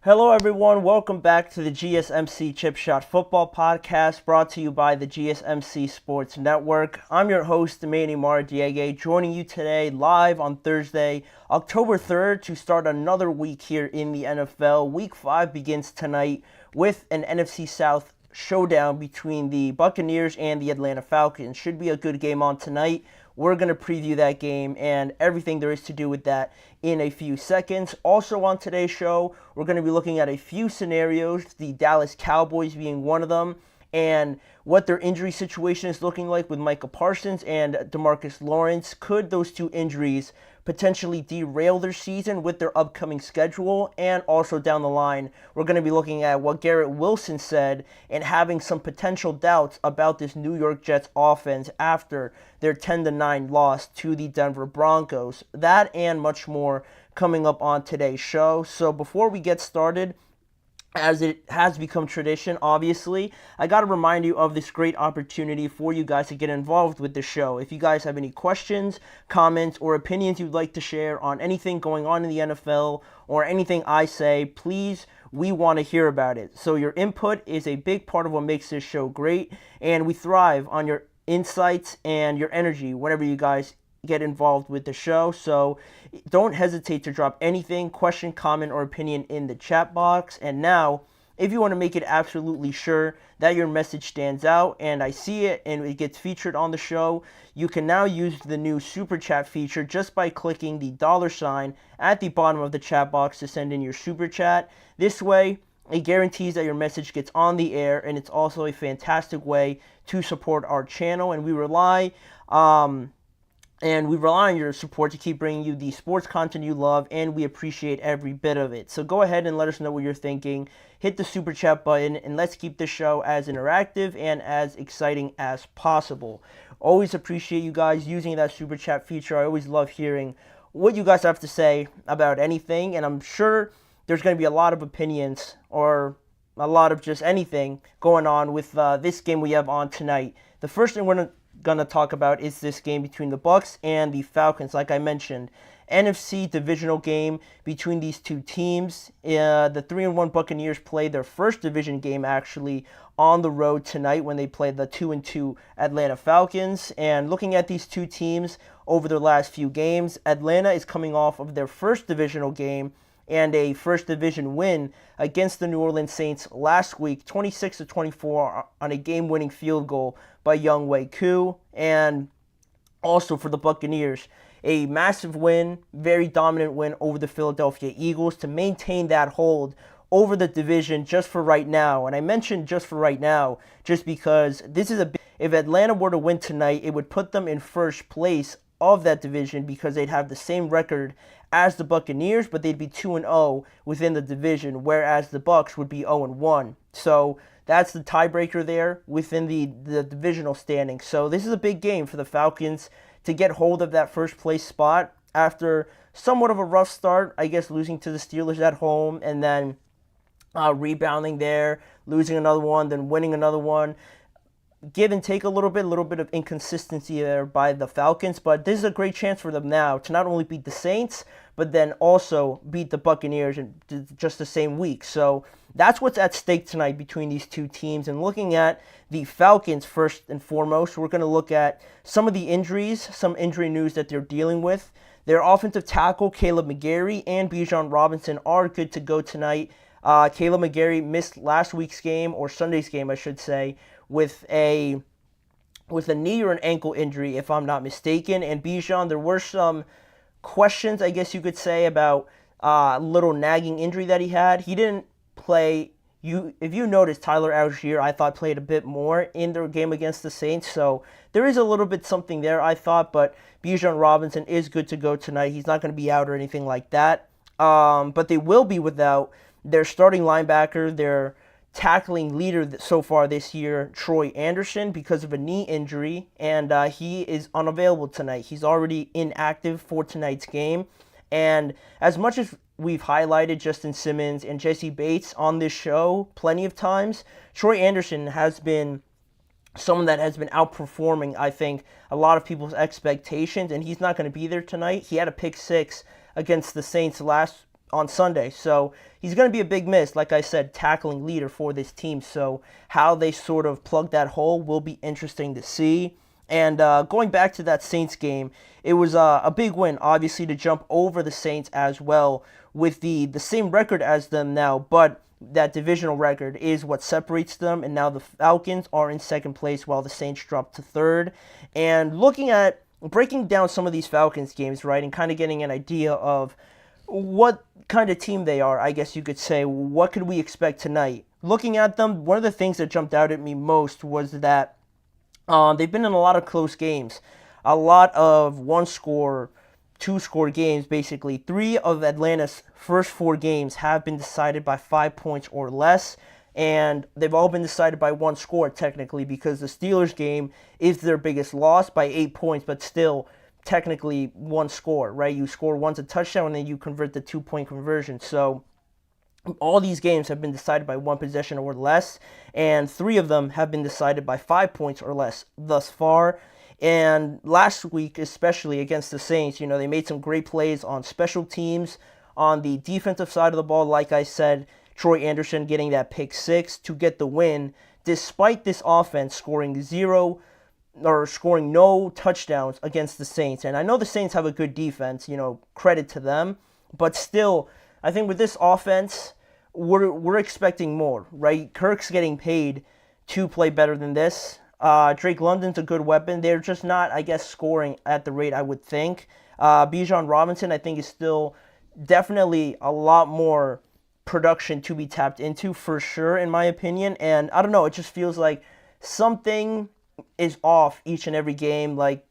Hello, everyone. Welcome back to the GSMC Chip Shot Football Podcast, brought to you by the GSMC Sports Network. I'm your host, Manny Maradiege, joining you today live on Thursday, October 3rd, to start another week here in the NFL. Week 5 begins tonight with an NFC South showdown between the Buccaneers and the Atlanta Falcons. Should be a good game on tonight. We're going to preview that game and everything there is to do with that in a few seconds. Also on today's show, we're going to be looking at a few scenarios, the Dallas Cowboys being one of them, and what their injury situation is looking like with Micah Parsons and DeMarcus Lawrence. Could those two injuries potentially derail their season with their upcoming schedule? And also down the line, we're going to be looking at what Garrett Wilson said and having some potential doubts about this New York Jets offense after their 10-9 loss to the Denver Broncos. That and much more coming up on today's show. So before we get started, as it has become tradition, obviously, I got to remind you of this great opportunity for you guys to get involved with the show. If you guys have any questions, comments, or opinions you'd like to share on anything going on in the NFL or anything I say, please, we want to hear about it. So your input is a big part of what makes this show great, and we thrive on your insights and your energy whenever you guys get involved with the show. So don't hesitate to drop anything, question, comment, or opinion in the chat box. And now, if you want to make it absolutely sure that your message stands out and I see it and it gets featured on the show, you can now use the new super chat feature just by clicking the $ at the bottom of the chat box to send in your super chat. This way, it guarantees that your message gets on the air, and it's also a fantastic way to support our channel, and we rely on your support to keep bringing you the sports content you love, and we appreciate every bit of it. So go ahead and let us know what you're thinking. Hit the super chat button, and let's keep this show as interactive and as exciting as possible. Always appreciate you guys using that super chat feature. I always love hearing what you guys have to say about anything, and I'm sure there's going to be a lot of opinions or a lot of just anything going on with this game we have on tonight. The first thing we're going to talk about is this game between the Bucs and the Falcons. Like I mentioned, NFC divisional game between these two teams. The 3-1 Buccaneers play their first division game actually on the road tonight when they play the 2-2 Atlanta Falcons. And looking at these two teams over their last few games, Atlanta is coming off of their first divisional game and a first division win against the New Orleans Saints last week, 26-24 on a game-winning field goal by Younghoe Koo. And also for the Buccaneers, a massive win, very dominant win over the Philadelphia Eagles to maintain that hold over the division just for right now. And I mentioned just for right now just because this is if Atlanta were to win tonight, it would put them in first place of that division because they'd have the same record as the Buccaneers, but they'd be 2-0 within the division, whereas the Bucs would be 0-1. So that's the tiebreaker there within the divisional standing. So this is a big game for the Falcons to get hold of that first place spot after somewhat of a rough start, I guess, losing to the Steelers at home and then rebounding there, losing another one, then winning another one. Give and take a little bit of inconsistency there by the Falcons, but this is a great chance for them now to not only beat the Saints, but then also beat the Buccaneers in just the same week. So that's what's at stake tonight between these two teams. And looking at the Falcons first and foremost, we're going to look at some of the injuries, some injury news that they're dealing with. Their offensive tackle, Caleb McGarry, and Bijan Robinson are good to go tonight. Caleb McGarry missed last week's game, or Sunday's game, I should say, with a knee or an ankle injury, if I'm not mistaken. And Bijan, there were some questions, I guess you could say, about a little nagging injury that he had. He didn't play. If you notice, Tyler Algier, I thought, played a bit more in their game against the Saints. So there is a little bit something there, I thought. But Bijan Robinson is good to go tonight. He's not going to be out or anything like that. But they will be without their starting linebacker, their tackling leader so far this year, Troy Anderson, because of a knee injury, and he is unavailable tonight. He's already inactive for tonight's game. And as much as we've highlighted Justin Simmons and Jesse Bates on this show plenty of times, Troy Anderson has been someone that has been outperforming, I think, a lot of people's expectations, and he's not going to be there tonight. He had a pick six against the Saints last on Sunday. So he's going to be a big miss, like I said, tackling leader for this team. So how they sort of plug that hole will be interesting to see. And going back to that Saints game, it was a big win, obviously, to jump over the Saints as well with the same record as them now, but that divisional record is what separates them, and now the Falcons are in second place while the Saints dropped to third. And breaking down some of these Falcons games, right, and kind of getting an idea of what kind of team they are, I guess you could say. What could we expect tonight? Looking at them, one of the things that jumped out at me most was that they've been in a lot of close games, a lot of one-score, two-score games, basically. 3 of Atlanta's first 4 games have been decided by 5 points or less, and they've all been decided by 1 score, technically, because the Steelers game is their biggest loss by 8 points, but still technically 1 score, right? You score once a touchdown, and then you convert the 2-point conversion. So all these games have been decided by 1 possession or less, and 3 of them have been decided by 5 points or less thus far. And last week, especially against the Saints, they made some great plays on special teams. On the defensive side of the ball, like I said, Troy Anderson getting that pick 6 to get the win, despite this offense scoring no touchdowns against the Saints. And I know the Saints have a good defense, credit to them, but still, I think with this offense, we're expecting more, right? Kirk's getting paid to play better than this. Drake London's a good weapon. They're just not, I guess, scoring at the rate I would think. Bijan Robinson, I think, is still definitely a lot more production to be tapped into, for sure, in my opinion. And I don't know, it just feels like something is off each and every game. Like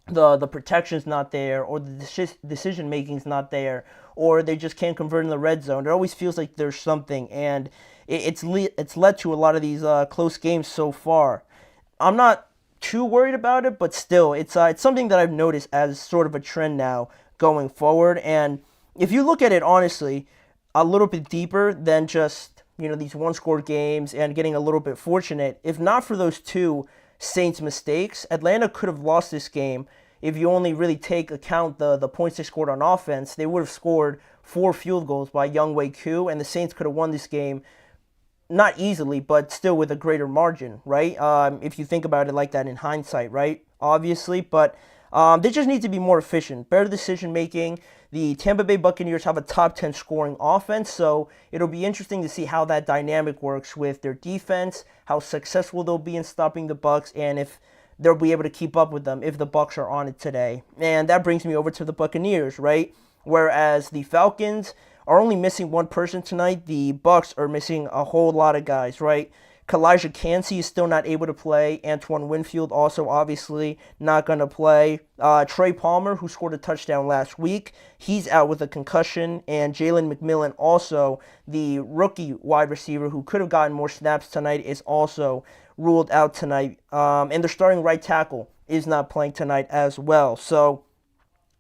the protection's not there, or the decision making's not there, or they just can't convert in the red zone. It always feels like there's something, and it's led to a lot of these close games so far. I'm not too worried about it, but still, it's something that I've noticed as sort of a trend now going forward. And if you look at it honestly, a little bit deeper than just these one-score games and getting a little bit fortunate, if not for those 2 Saints mistakes, Atlanta could have lost this game. If you only really take account the points they scored on offense, they would have scored 4 field goals by Younghoe Koo, and the Saints could have won this game. Not easily, but still with a greater margin, right? If you think about it like that in hindsight, right? Obviously, but they just need to be more efficient, better decision making. The Tampa Bay Buccaneers have a top 10 scoring offense, so it'll be interesting to see how that dynamic works with their defense, how successful they'll be in stopping the Bucs, and if they'll be able to keep up with them if the Bucs are on it today. And that brings me over to the Buccaneers, right? Whereas the Falcons are only missing 1 person tonight, the Bucs are missing a whole lot of guys, right? Kalijah Kancey is still not able to play. Antoine Winfield also obviously not going to play. Trey Palmer, who scored a touchdown last week, he's out with a concussion. And Jalen McMillan, also the rookie wide receiver who could have gotten more snaps tonight, is also ruled out tonight. And their starting right tackle is not playing tonight as well. So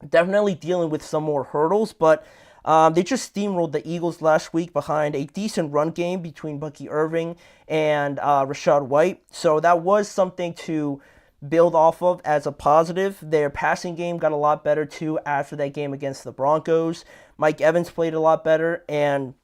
definitely dealing with some more hurdles, but they just steamrolled the Eagles last week behind a decent run game between Bucky Irving and Rachaad White. So that was something to build off of as a positive. Their passing game got a lot better too after that game against the Broncos. Mike Evans played a lot better, and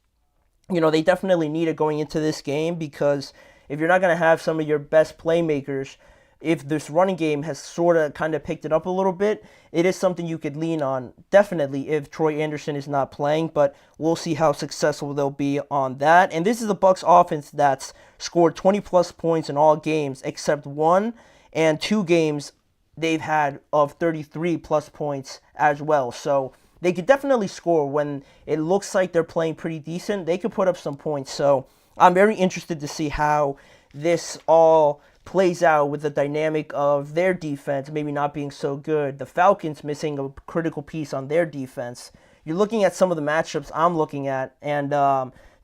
they definitely need it going into this game, because if you're not going to have some of your best playmakers, if this running game has sort of kind of picked it up a little bit, it is something you could lean on, definitely, if Troy Anderson is not playing, but we'll see how successful they'll be on that. And this is the Bucs offense that's scored 20-plus points in all games except 1, and 2 games they've had of 33-plus points as well. So they could definitely score when it looks like they're playing pretty decent. They could put up some points. So I'm very interested to see how this all plays out with the dynamic of their defense maybe not being so good. The Falcons missing a critical piece on their defense. You're looking at some of the matchups I'm looking at, and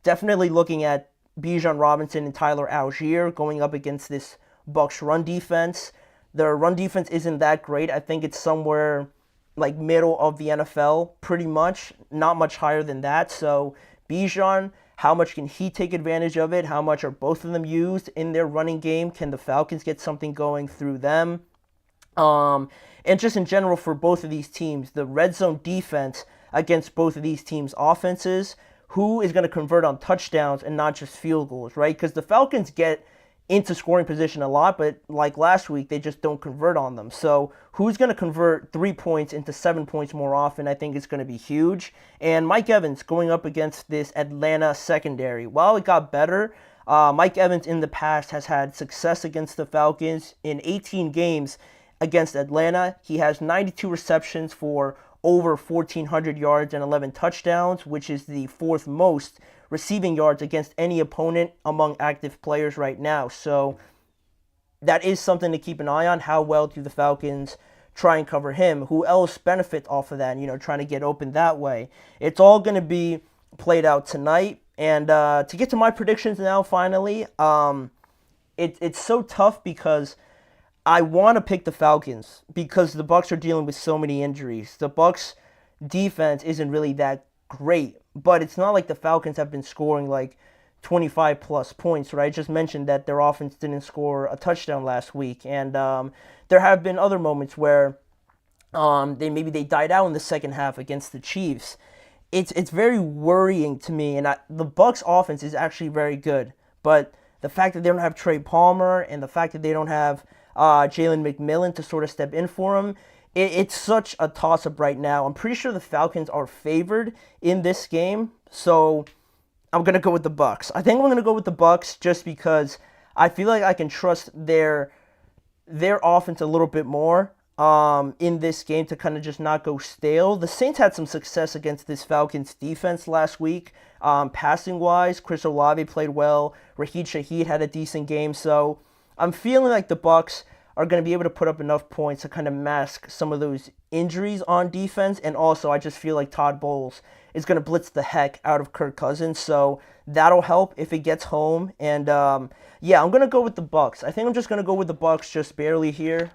definitely looking at Bijan Robinson and Tyler Algier going up against this Bucs run defense. Their run defense isn't that great. I think it's somewhere like middle of the NFL, pretty much. Not much higher than that. So Bijan, how much can he take advantage of it? How much are both of them used in their running game? Can the Falcons get something going through them? And just in general for both of these teams, the red zone defense against both of these teams' offenses. Who is going to convert on touchdowns and not just field goals, right? Because the Falcons get into scoring position a lot, but like last week, they just don't convert on them. So who's going to convert 3 points into 7 points more often, I think is going to be huge. And Mike Evans going up against this Atlanta secondary. While it got better, Mike Evans in the past has had success against the Falcons. In 18 games against Atlanta, he has 92 receptions for over 1,400 yards and 11 touchdowns, which is the fourth most receiving yards against any opponent among active players right now. So that is something to keep an eye on. How well do the Falcons try and cover him? Who else benefits off of that, trying to get open that way? It's all going to be played out tonight. And to get to my predictions now, finally, it's so tough because I want to pick the Falcons because the Bucs are dealing with so many injuries. The Bucs defense isn't really that great, but it's not like the Falcons have been scoring like 25 plus points, right? I just mentioned that their offense didn't score a touchdown last week, and there have been other moments where they died out in the second half against the Chiefs. It's very worrying to me, and the Bucs offense is actually very good, but the fact that they don't have Trey Palmer and the fact that they don't have Jalen McMillan to sort of step in for him, it's such a toss-up right now. I'm pretty sure the Falcons are favored in this game, so I'm going to go with the Bucs. I think I'm going to go with the Bucs just because I feel like I can trust their offense a little bit more in this game to kind of just not go stale. The Saints had some success against this Falcons defense last week. Passing-wise, Chris Olave played well. Raheed Shaheed had a decent game, so I'm feeling like the Bucs are going to be able to put up enough points to kind of mask some of those injuries on defense. And also, I just feel like Todd Bowles is going to blitz the heck out of Kirk Cousins. So that'll help if it gets home. And I'm going to go with the Bucs. I think I'm just going to go with the Bucs just barely here.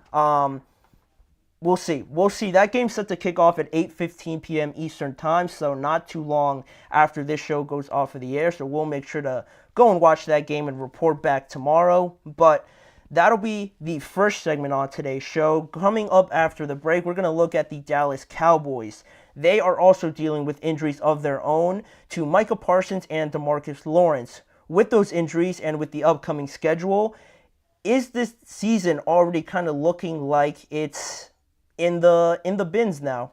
We'll see. That game's set to kick off at 8:15 p.m. Eastern Time, so not too long after this show goes off of the air. So we'll make sure to go and watch that game and report back tomorrow. But that'll be the first segment on today's show. Coming up after the break, we're going to look at the Dallas Cowboys. They are also dealing with injuries of their own to Micah Parsons and DeMarcus Lawrence. With those injuries and with the upcoming schedule, is this season already kind of looking like it's in the bins now,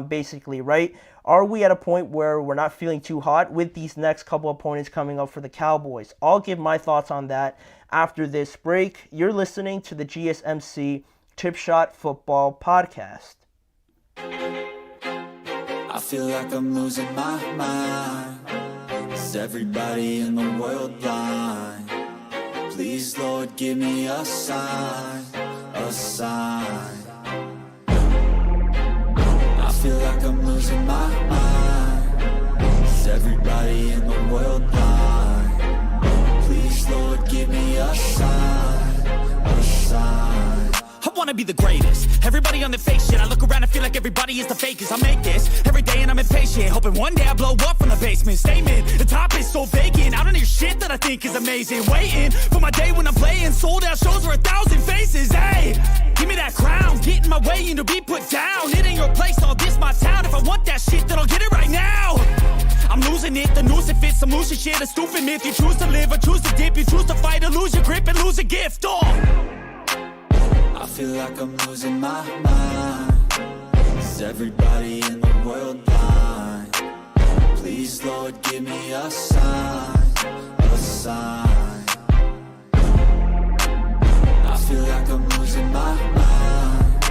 basically, right? Are we at a point where we're not feeling too hot with these next couple opponents coming up for the Cowboys? I'll give my thoughts on that after this break. You're listening to the GSMC Chip Shot Football Podcast. I feel like I'm losing my mind. Is everybody in the world blind? Please, Lord, give me a sign, a sign. I feel like I'm losing my mind. Is everybody in the world blind? Please, Lord, give me a sign, a sign. I wanna be the greatest. Everybody on the fake shit. I look around and feel like everybody is the fakest. I make this every day and I'm impatient, hoping one day I blow up from the basement. Statement, the top is so vacant. I don't hear shit that I think is amazing. Waiting for my day when I'm playing sold out shows for 1,000 faces. Hey, give me that crown, get in my way and to be put down. It ain't your place, all this my town. If I want that shit, then I'll get it right now. I'm losing it, the noose it fits. Some losing shit, a stupid myth. You choose to live or choose to dip. You choose to fight or lose your grip and lose a gift. I feel like I'm losing my mind. Is everybody in the world blind? Please, Lord, give me a sign, a sign. I feel like I'm losing my mind.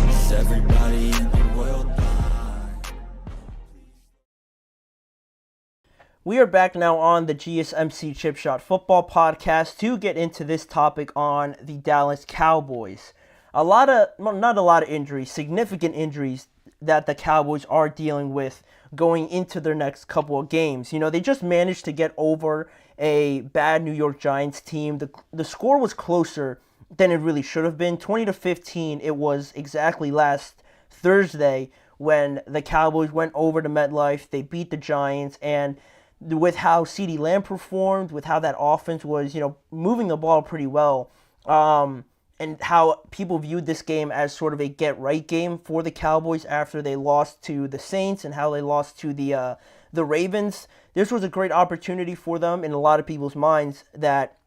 Is everybody in the world blind? We are back now on the GSMC Chip Shot Football Podcast to get into this topic on the Dallas Cowboys. Not a lot of injuries, significant injuries that the Cowboys are dealing with going into their next couple of games. They just managed to get over a bad New York Giants team. The score was closer than it really should have been. 20-15, it was exactly last Thursday when the Cowboys went over to MetLife. They beat the Giants, and with how CeeDee Lamb performed, with how that offense was, moving the ball pretty well, and how people viewed this game as sort of a get-right game for the Cowboys after they lost to the Saints and how they lost to the Ravens. This was a great opportunity for them in a lot of people's minds that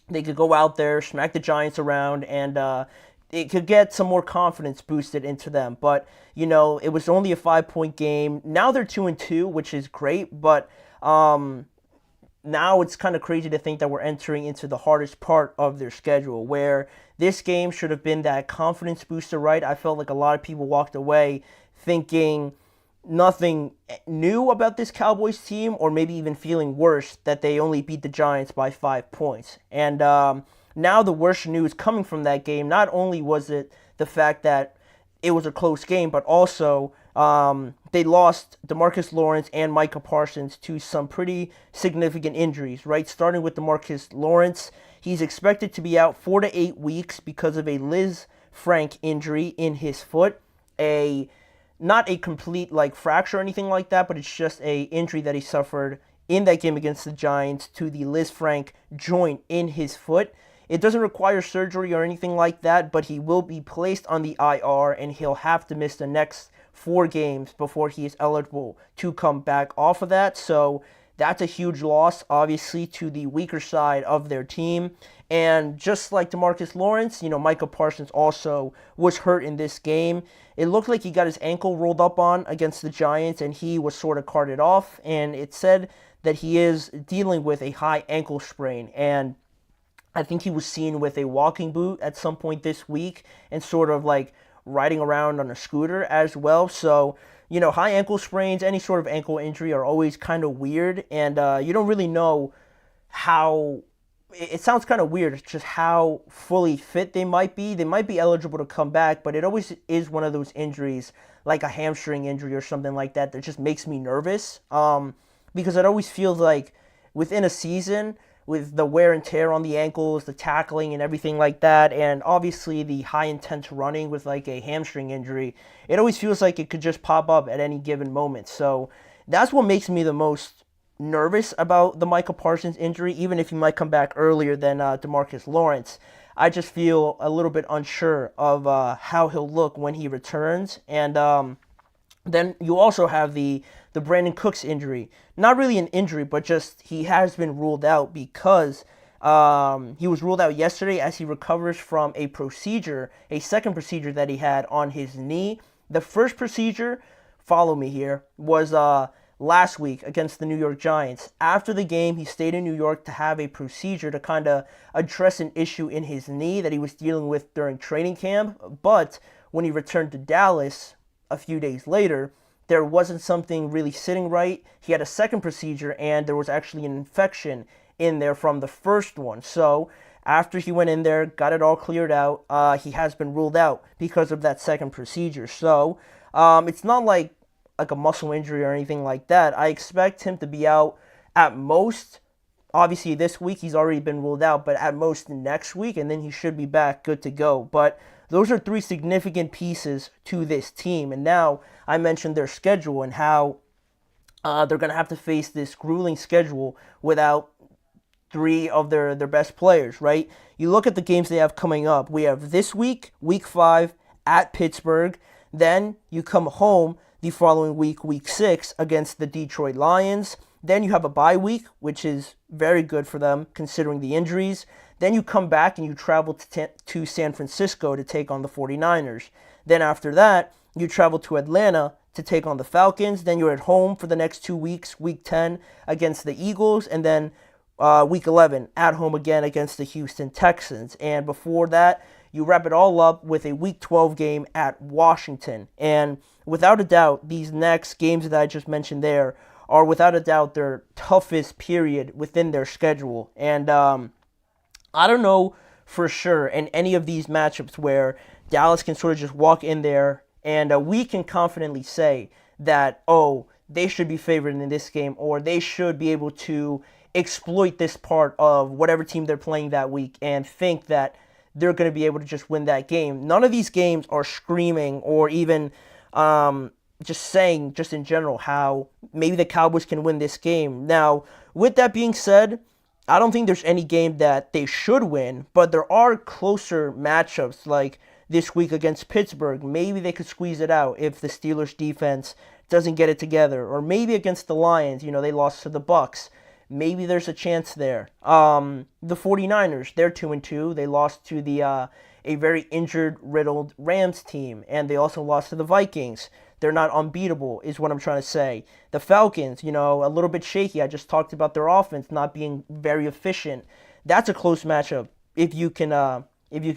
they could go out there, smack the Giants around, and it could get some more confidence boosted into them. But, it was only a 5-point game. Now they're 2-2, which is great, but now it's kind of crazy to think that we're entering into the hardest part of their schedule, where this game should have been that confidence booster, right? I felt like a lot of people walked away thinking nothing new about this Cowboys team, or maybe even feeling worse that they only beat the Giants by 5 points. And now the worst news coming from that game, not only was it the fact that it was a close game, but also they lost DeMarcus Lawrence and Micah Parsons to some pretty significant injuries, right? Starting with DeMarcus Lawrence, he's expected to be out 4 to 8 weeks because of a Liz Frank injury in his foot. Not a complete fracture or anything like that, but it's just a injury that he suffered in that game against the Giants to the Liz Frank joint in his foot. It doesn't require surgery or anything like that, but he will be placed on the IR and he'll have to miss the next 4 games before he is eligible to come back off of that. So that's a huge loss, obviously, to the weaker side of their team. And just like DeMarcus Lawrence, Micah Parsons also was hurt in this game. It looked like he got his ankle rolled up on against the Giants and he was sort of carted off. And it said that he is dealing with a high ankle sprain. And I think he was seen with a walking boot at some point this week and sort of riding around on a scooter as well. So, high ankle sprains, any sort of ankle injury are always kind of weird. And you don't really know how, it sounds kind of weird, just how fully fit they might be. They might be eligible to come back, but it always is one of those injuries, like a hamstring injury or something like that, that just makes me nervous. Because it always feels like within a season, with the wear and tear on the ankles, the tackling and everything like that, and obviously the high intense running with a hamstring injury, it always feels like it could just pop up at any given moment. So that's what makes me the most nervous about the Micah Parsons injury, even if he might come back earlier than DeMarcus Lawrence. I just feel a little bit unsure of how he'll look when he returns. And then you also have the Brandon Cooks injury. Not really an injury, but just he has been ruled out because he was ruled out yesterday as he recovers from a procedure, a second procedure that he had on his knee. The first procedure, follow me here, was last week against the New York Giants. After the game, he stayed in New York to have a procedure to kind of address an issue in his knee that he was dealing with during training camp. But when he returned to Dallas a few days later, there wasn't something really sitting right. He had a second procedure, and there was actually an infection in there from the first one. So after he went in there, got it all cleared out, he has been ruled out because of that second procedure. So it's not like a muscle injury or anything like that. I expect him to be out at most. Obviously, this week he's already been ruled out, but at most next week, and then he should be back good to go. But those are 3 significant pieces to this team. And now I mentioned their schedule and how they're going to have to face this grueling schedule without 3 of their best players, right? You look at the games they have coming up. We have this week, week 5, at Pittsburgh. Then you come home the following week, week 6, against the Detroit Lions. Then you have a bye week, which is very good for them considering the injuries. Then you come back and you travel to San Francisco to take on the 49ers. Then after that, you travel to Atlanta to take on the Falcons. Then you're at home for the next 2 weeks, week 10 against the Eagles, and then week 11 at home again against the Houston Texans. And before that, you wrap it all up with a week 12 game at Washington. And without a doubt, these next games that I just mentioned there are without a doubt their toughest period within their schedule. And I don't know for sure in any of these matchups where Dallas can sort of just walk in there and we can confidently say that, oh, they should be favored in this game, or they should be able to exploit this part of whatever team they're playing that week and think that they're going to be able to just win that game. None of these games are screaming or even just saying, just in general, how maybe the Cowboys can win this game. Now, with that being said, I don't think there's any game that they should win, but there are closer matchups like this week against Pittsburgh. Maybe they could squeeze it out if the Steelers defense doesn't get it together. Or maybe against the Lions, they lost to the Bucs. Maybe there's a chance there. The 49ers, they're 2-2. They lost to a very injured-riddled Rams team, and they also lost to the Vikings. They're not unbeatable, is what I'm trying to say. The Falcons, a little bit shaky. I just talked about their offense not being very efficient. That's a close matchup if you can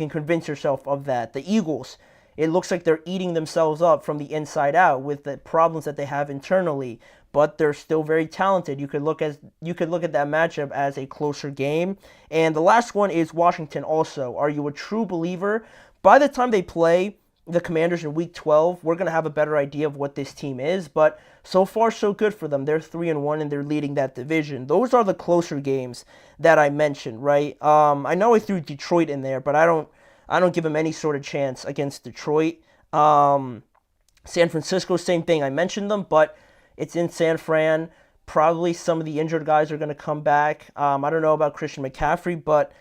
convince yourself of that. The Eagles, it looks like they're eating themselves up from the inside out with the problems that they have internally, but they're still very talented. You could look at that matchup as a closer game. And the last one is Washington also. Are you a true believer? By the time they play the Commanders in Week 12, we're going to have a better idea of what this team is, but so far so good for them. They're 3-1 and they're leading that division. Those are the closer games that I mentioned, right? I know I threw Detroit in there, but I don't give them any sort of chance against Detroit. San Francisco, same thing. I mentioned them, but it's in San Fran. Probably some of the injured guys are going to come back. I don't know about Christian McCaffrey, but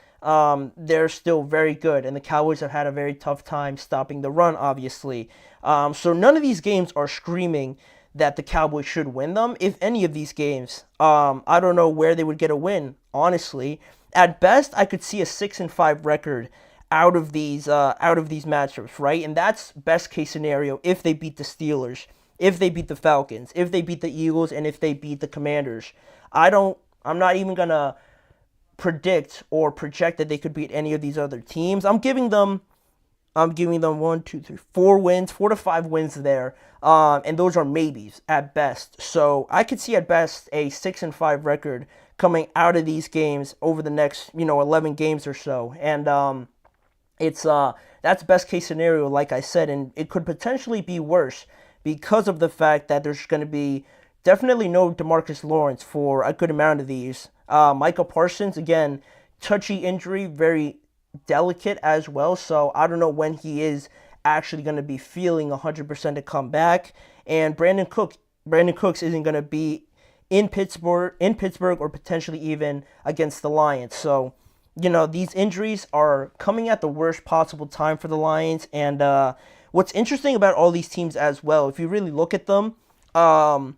they're still very good, and the Cowboys have had a very tough time stopping the run, obviously. So none of these games are screaming that the Cowboys should win them. If any of these games, I don't know where they would get a win, honestly. At best, I could see a 6-5 record out of these matchups, right? And that's best case scenario if they beat the Steelers, if they beat the Falcons, if they beat the Eagles, and if they beat the Commanders. I'm not even gonna predict or project that they could beat any of these other teams. I'm giving them 4 wins, 4 to 5 wins there. And those are maybes at best. So I could see at best a 6-5 record coming out of these games over the next, 11 games or so. And that's best case scenario, like I said, and it could potentially be worse because of the fact that there's going to be definitely no DeMarcus Lawrence for a good amount of these. Micah Parsons, again, touchy injury, very delicate as well, so I don't know when he is actually going to be feeling 100% to come back. And Brandon Cooks isn't going to be in Pittsburgh or potentially even against the Lions. So, these injuries are coming at the worst possible time for the Lions. And what's interesting about all these teams as well, if you really look at them, all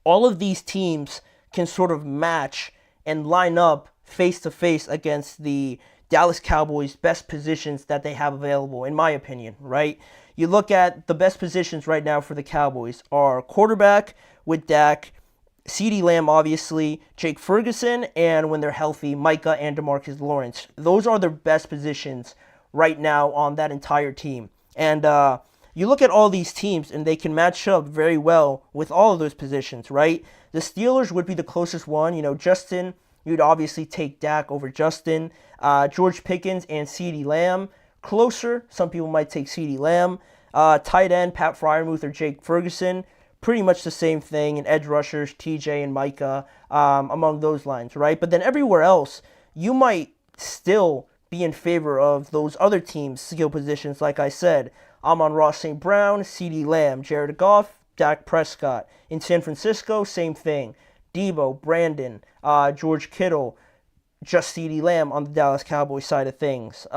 of these teams can sort of match and line up face-to-face against the Dallas Cowboys' best positions that they have available, in my opinion, right? You look at the best positions right now for the Cowboys are quarterback with Dak, CeeDee Lamb, obviously, Jake Ferguson, and when they're healthy, Micah and DeMarcus Lawrence. Those are their best positions right now on that entire team. And you look at all these teams, and they can match up very well with all of those positions, right? The Steelers would be the closest one. Justin, you'd obviously take Dak over Justin. George Pickens and CeeDee Lamb, closer. Some people might take CeeDee Lamb. Tight end, Pat Freiermuth or Jake Ferguson, pretty much the same thing. And edge rushers, TJ and Micah, among those lines, right? But then everywhere else, you might still be in favor of those other teams' skill positions, like I said. Amon-Ra St. Brown, CeeDee Lamb, Jared Goff, Dak Prescott. In San Francisco, same thing. Debo, Brandon, George Kittle, just CeeDee Lamb on the Dallas Cowboys side of things.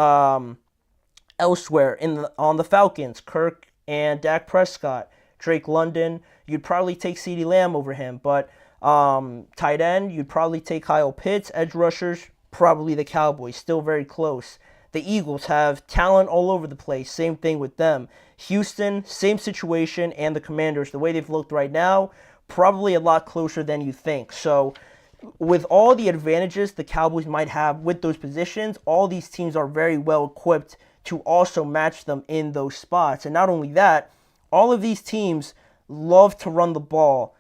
Elsewhere, on the Falcons, Kirk and Dak Prescott. Drake London, you'd probably take CeeDee Lamb over him. But tight end, you'd probably take Kyle Pitts. Edge rushers, probably the Cowboys. Still very close. The Eagles have talent all over the place. Same thing with them. Houston, same situation. And the Commanders, the way they've looked right now, probably a lot closer than you think. So with all the advantages the Cowboys might have with those positions, all these teams are very well equipped to also match them in those spots. And not only that, all of these teams love to run the ball.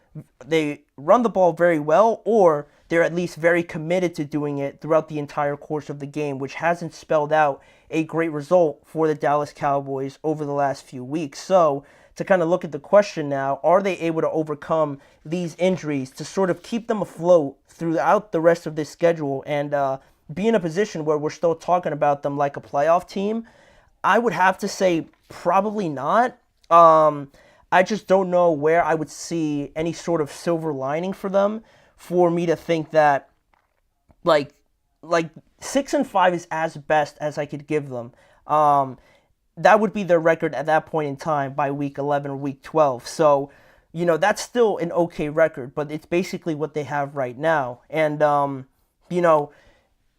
They run the ball very well, or they're at least very committed to doing it throughout the entire course of the game, which hasn't spelled out a great result for the Dallas Cowboys over the last few weeks. So to kind of look at the question now, are they able to overcome these injuries to sort of keep them afloat throughout the rest of this schedule and be in a position where we're still talking about them like a playoff team? I would have to say probably not. I just don't know where I would see any sort of silver lining for them for me to think that like 6-5 is as best as I could give them. That would be their record at that point in time by week 11 or week 12. So, that's still an okay record, but it's basically what they have right now. And,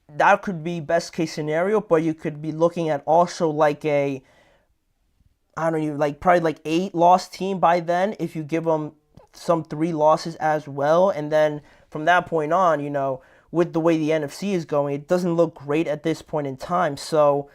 that could be best case scenario, but you could be looking at also like a, I don't know, probably like 8-loss team by then if you give them some 3 losses as well. And then from that point on, with the way the NFC is going, it doesn't look great at this point in time. So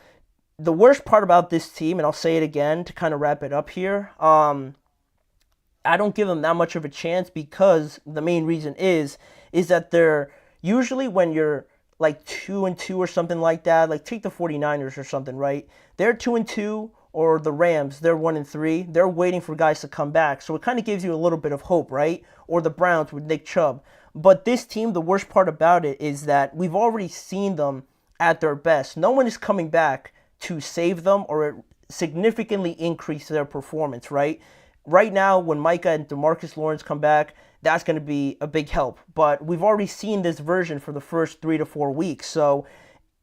the worst part about this team, and I'll say it again to kind of wrap it up here, I don't give them that much of a chance because the main reason is that they're usually, when you're like 2-2 or something like that, like take the 49ers or something, right? They're 2-2, or the Rams, they're 1-3. They're waiting for guys to come back. So it kind of gives you a little bit of hope, right? Or the Browns with Nick Chubb. But this team, the worst part about it is that we've already seen them at their best. No one is coming back to save them or significantly increase their performance, right? Right now, when Micah and DeMarcus Lawrence come back, that's going to be a big help. But we've already seen this version for the first 3 to 4 weeks. So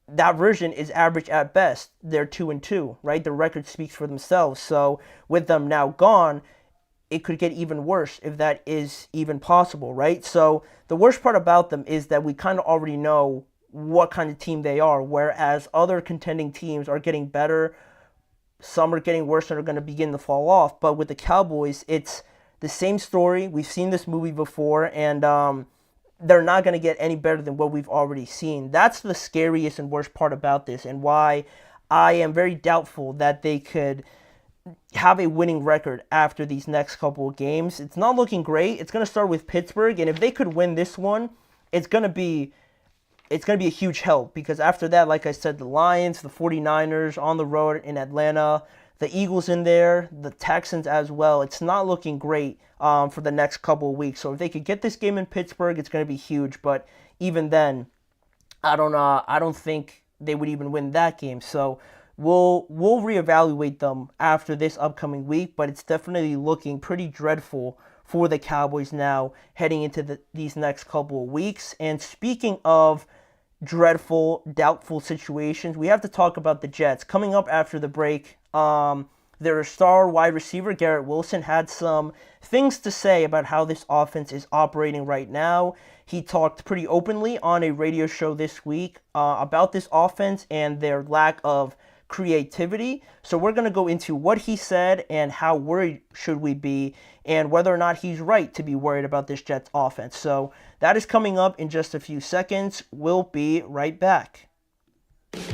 that version is average at best. They're 2-2, right? The record speaks for themselves. So with them now gone, it could get even worse if that is even possible, right? So the worst part about them is that we kind of already know what kind of team they are, whereas other contending teams are getting better. Some are getting worse and are going to begin to fall off. But with the Cowboys, it's the same story. We've seen this movie before, and they're not going to get any better than what we've already seen. That's the scariest and worst part about this, and why I am very doubtful that they could have a winning record after these next couple of games. It's not looking great. It's going to start with Pittsburgh, and if they could win this one, it's going to be a huge help, because after that, like I said, the Lions, the 49ers on the road in Atlanta, the Eagles in there, the Texans as well. It's not looking great for the next couple of weeks. So if they could get this game in Pittsburgh, it's going to be huge. But even then, I don't think they would even win that game. So we'll reevaluate them after this upcoming week. But it's definitely looking pretty dreadful for the Cowboys now heading into these next couple of weeks. And speaking of dreadful, doubtful situations, we have to talk about the Jets. Coming up after the break, their star wide receiver, Garrett Wilson, had some things to say about how this offense is operating right now. He talked pretty openly on a radio show this week about this offense and their lack of creativity. So we're going to go into what he said and how worried should we be, and whether or not he's right to be worried about this Jets offense. So that is coming up in just a few seconds. We'll be right back.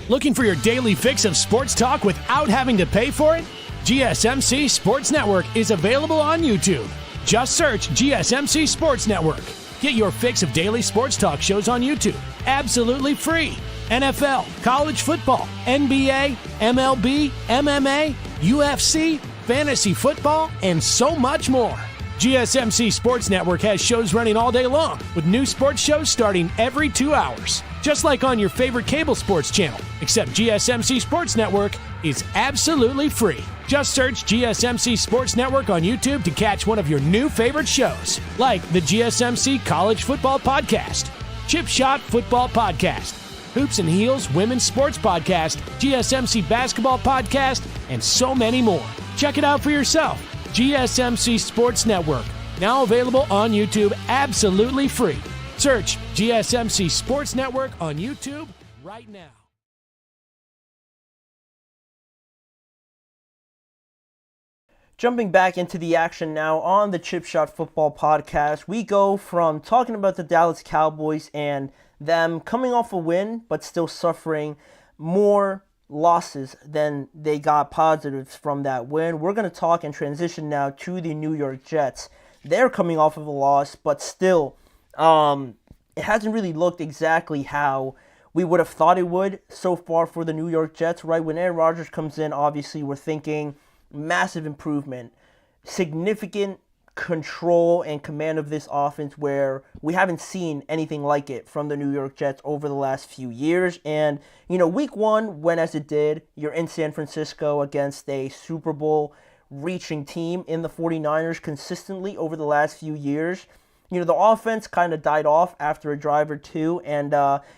Looking for your daily fix of sports talk without having to pay for it? GSMC Sports Network is available on YouTube. Just search GSMC Sports Network. Get your fix of daily sports talk shows on YouTube, absolutely free. NFL, college football, NBA, MLB, MMA, UFC, fantasy football, and so much more. GSMC Sports Network has shows running all day long, with new sports shows starting every 2 hours. Just like on your favorite cable sports channel, except GSMC Sports Network is absolutely free. Just search GSMC Sports Network on YouTube to catch one of your new favorite shows, like the GSMC College Football Podcast, Chip Shot Football Podcast, Hoops and Heels Women's Sports Podcast, GSMC Basketball Podcast, and so many more. Check it out for yourself. GSMC Sports Network, now available on YouTube absolutely free. Search GSMC Sports Network on YouTube right now. Jumping back into the action now on the Chip Shot Football Podcast, we go from talking about the Dallas Cowboys and them coming off a win, but still suffering more losses than they got positives from that win. We're going to talk and transition now to the New York Jets. They're coming off of a loss, but still, it hasn't really looked exactly how we would have thought it would so far for the New York Jets, right? When Aaron Rodgers comes in, obviously we're thinking massive improvement, significant control and command of this offense where we haven't seen anything like it from the New York Jets over the last few years. And, week one went as it did. You're in San Francisco against a Super Bowl reaching team in the 49ers consistently over the last few years. the offense kind of died off after a drive or two, and,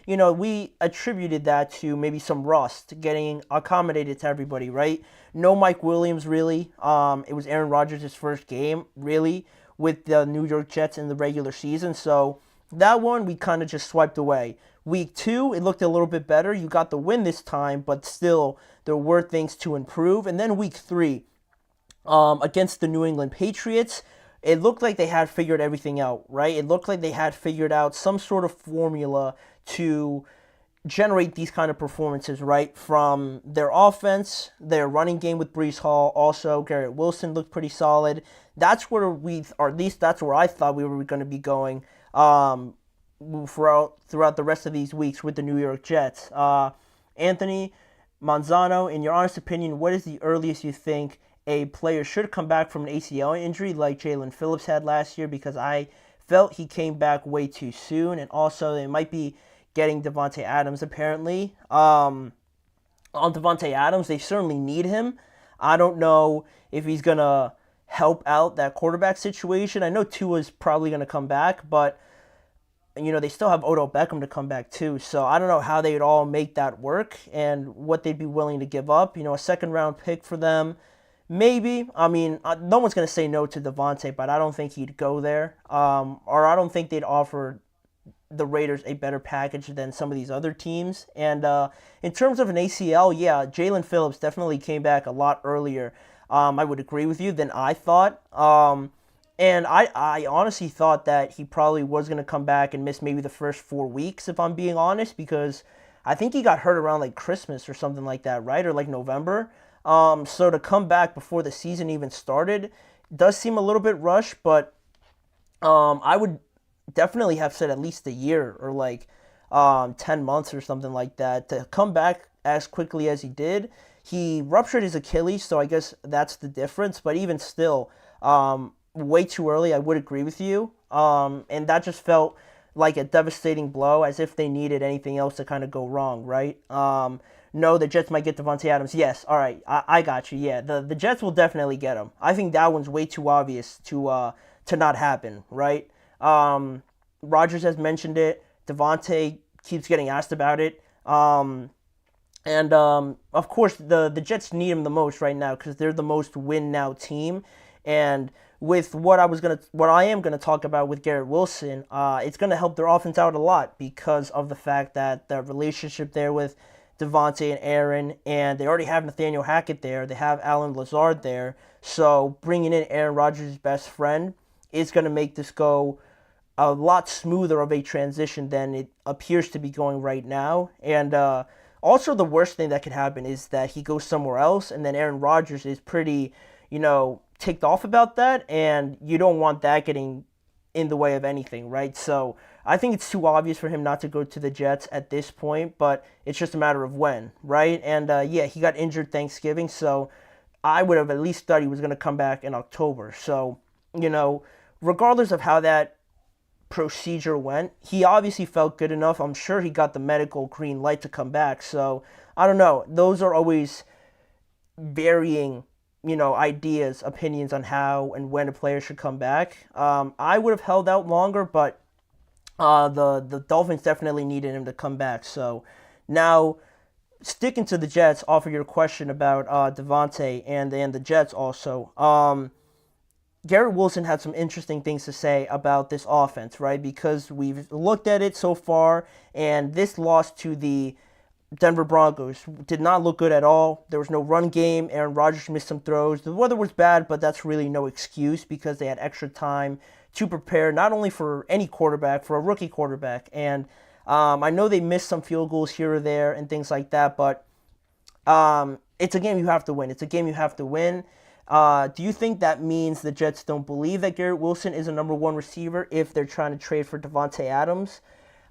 we attributed that to maybe some rust getting accommodated to everybody, right? No Mike Williams, really. It was Aaron Rodgers' first game, really, with the New York Jets in the regular season, so that one we kind of just swiped away. Week 2, it looked a little bit better. You got the win this time, but still, there were things to improve. And then week 3, against the New England Patriots, it looked like they had figured everything out, right? It looked like they had figured out some sort of formula to generate these kind of performances, right? From their offense, their running game with Breece Hall, also Garrett Wilson looked pretty solid. That's where or at least that's where I thought we were going to be going throughout the rest of these weeks with the New York Jets. Anthony Manzano, in your honest opinion, what is the earliest you think a player should come back from an ACL injury like Jalen Phillips had last year? Because I felt he came back way too soon, and also they might be getting Davante Adams apparently. On Davante Adams, they certainly need him. I don't know if he's going to help out that quarterback situation. I know Tua's probably going to come back, but they still have Odell Beckham to come back too. So I don't know how they'd all make that work and what they'd be willing to give up. A second-round pick for them, maybe. I mean, no one's going to say no to Davante, but I don't think he'd go there. Or I don't think they'd offer the Raiders a better package than some of these other teams. And in terms of an ACL, yeah, Jalen Phillips definitely came back a lot earlier. I would agree with you than I thought. And I honestly thought that he probably was going to come back and miss maybe the first 4 weeks, if I'm being honest, because I think he got hurt around like Christmas or something like that, right? Or like November. So to come back before the season even started does seem a little bit rushed, but I would definitely have said at least a year or like 10 months or something like that to come back as quickly as he did. He ruptured his Achilles, so I guess that's the difference. But even still, way too early, I would agree with you. And that just felt like a devastating blow, as if they needed anything else to kind of go wrong, right? No, the Jets might get Davante Adams. Yes, all right, I got you. Yeah, the Jets will definitely get him. I think that one's way too obvious to not happen, right? Rodgers has mentioned it. Davante keeps getting asked about it. And of course, the Jets need him the most right now because they're the most win now team. And with what I am gonna talk about with Garrett Wilson, it's gonna help their offense out a lot because of the fact that the relationship there with Davante and Aaron, and they already have Nathaniel Hackett there. They have Alan Lazard there. So bringing in Aaron Rodgers' best friend is gonna make this go a lot smoother of a transition than it appears to be going right now. And also, the worst thing that could happen is that he goes somewhere else, and then Aaron Rodgers is pretty, ticked off about that, and you don't want that getting in the way of anything, right? So I think it's too obvious for him not to go to the Jets at this point, but it's just a matter of when, right? And yeah, he got injured Thanksgiving, so I would have at least thought he was going to come back in October. So, regardless of how that procedure went, he obviously felt good enough. I'm sure he got the medical green light to come back. So I don't know. Those are always varying, ideas, opinions on how and when a player should come back. I would have held out longer, but the Dolphins definitely needed him to come back. So now, sticking to the Jets, off of your question about Davante and the Jets also. Garrett Wilson had some interesting things to say about this offense, right? Because we've looked at it so far, and this loss to the Denver Broncos did not look good at all. There was no run game. Aaron Rodgers missed some throws. The weather was bad, but that's really no excuse because they had extra time to prepare, not only for any quarterback, for a rookie quarterback. And I know they missed some field goals here or there and things like that, but it's a game you have to win. It's a game you have to win. Do you think that means the Jets don't believe that Garrett Wilson is a number one receiver if they're trying to trade for Davante Adams?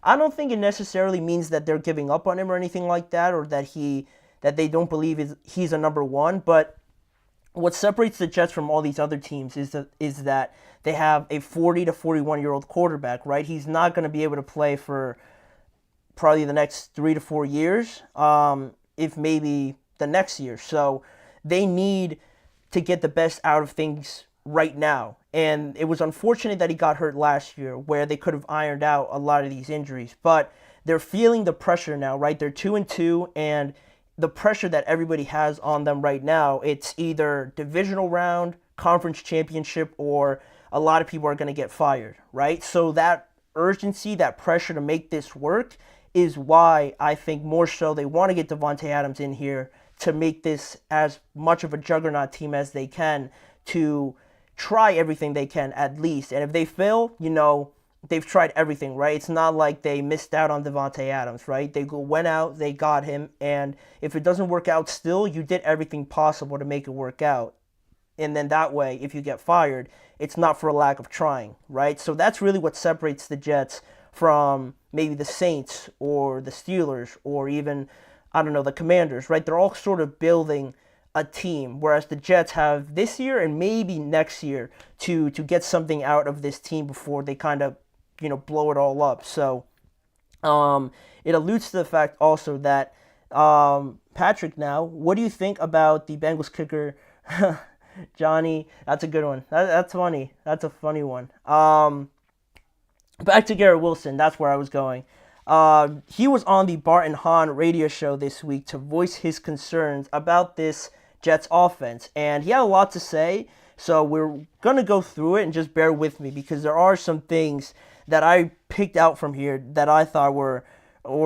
I don't think it necessarily means that they're giving up on him or anything like that, or that they don't believe he's a number one. But what separates the Jets from all these other teams is that they have a 40 to 41-year-old quarterback, right? He's not going to be able to play for probably the next 3 to 4 years, if maybe the next year. So they need to get the best out of things right now. And it was unfortunate that he got hurt last year, where they could have ironed out a lot of these injuries. But they're feeling the pressure now, right? They're 2-2, and the pressure that everybody has on them right now, it's either divisional round, conference championship, or a lot of people are going to get fired, right? So that urgency, that pressure to make this work is why I think more so they want to get Davante Adams in here to make this as much of a juggernaut team as they can, to try everything they can at least. And if they fail, they've tried everything, right? It's not like they missed out on Davante Adams, right? They went out, they got him, and if it doesn't work out still, you did everything possible to make it work out. And then that way, if you get fired, it's not for a lack of trying, right? So that's really what separates the Jets from maybe the Saints or the Steelers or even, the Commanders, right? They're all sort of building a team, whereas the Jets have this year and maybe next year to get something out of this team before they kind of, blow it all up. So it alludes to the fact also that, Patrick, now, what do you think about the Bengals kicker, Johnny? That's a good one. That's funny. That's a funny one. Back to Garrett Wilson. That's where I was going. He was on the Bart and Hahn radio show this week to voice his concerns about this Jets offense, and he had a lot to say, so we're going to go through it and just bear with me because there are some things that I picked out from here that I thought were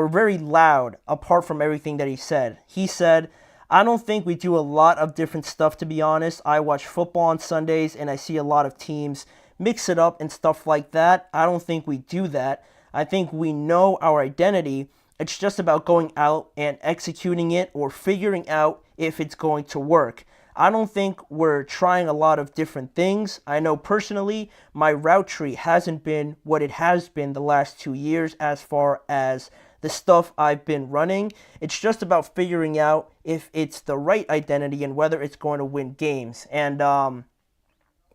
very loud apart from everything that he said. He said, "I don't think we do a lot of different stuff, to be honest. I watch football on Sundays and I see a lot of teams mix it up and stuff like that. I don't think we do that. I think we know our identity. It's just about going out and executing it or figuring out if it's going to work. I don't think we're trying a lot of different things. I know personally my route tree hasn't been what it has been the last 2 years as far as the stuff I've been running. It's just about figuring out if it's the right identity and whether it's going to win games." And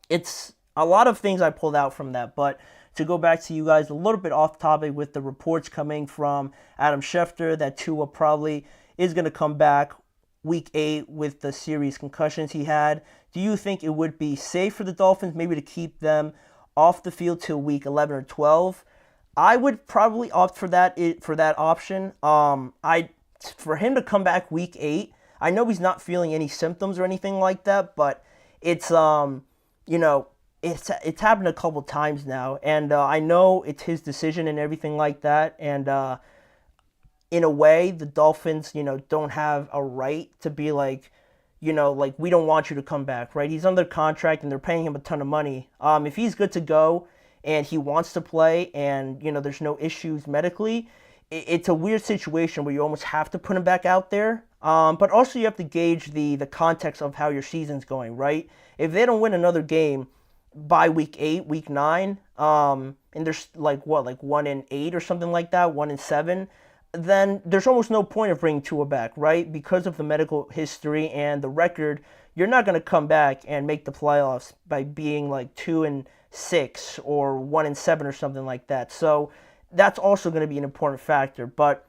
it's a lot of things I pulled out from that, but to go back to you guys a little bit off topic with the reports coming from Adam Schefter that Tua probably is going to come back week 8 with the serious concussions he had. Do you think it would be safe for the Dolphins maybe to keep them off the field till week 11 or 12? I would probably opt for that option. For him to come back week 8, I know he's not feeling any symptoms or anything like that, but it's it's happened a couple times now, and I know it's his decision and everything like that, and in a way, the Dolphins, don't have a right to be like, we don't want you to come back, right? He's under contract and they're paying him a ton of money. If he's good to go and he wants to play and, there's no issues medically, it's a weird situation where you almost have to put him back out there. But also you have to gauge the context of how your season's going, right? If they don't win another game by week 8, week 9, and there's 1-8 or something like that, 1-7, then there's almost no point of bringing Tua back, right? Because of the medical history and the record, you're not going to come back and make the playoffs by being 2-6 or 1-7 or something like that. So that's also going to be an important factor. But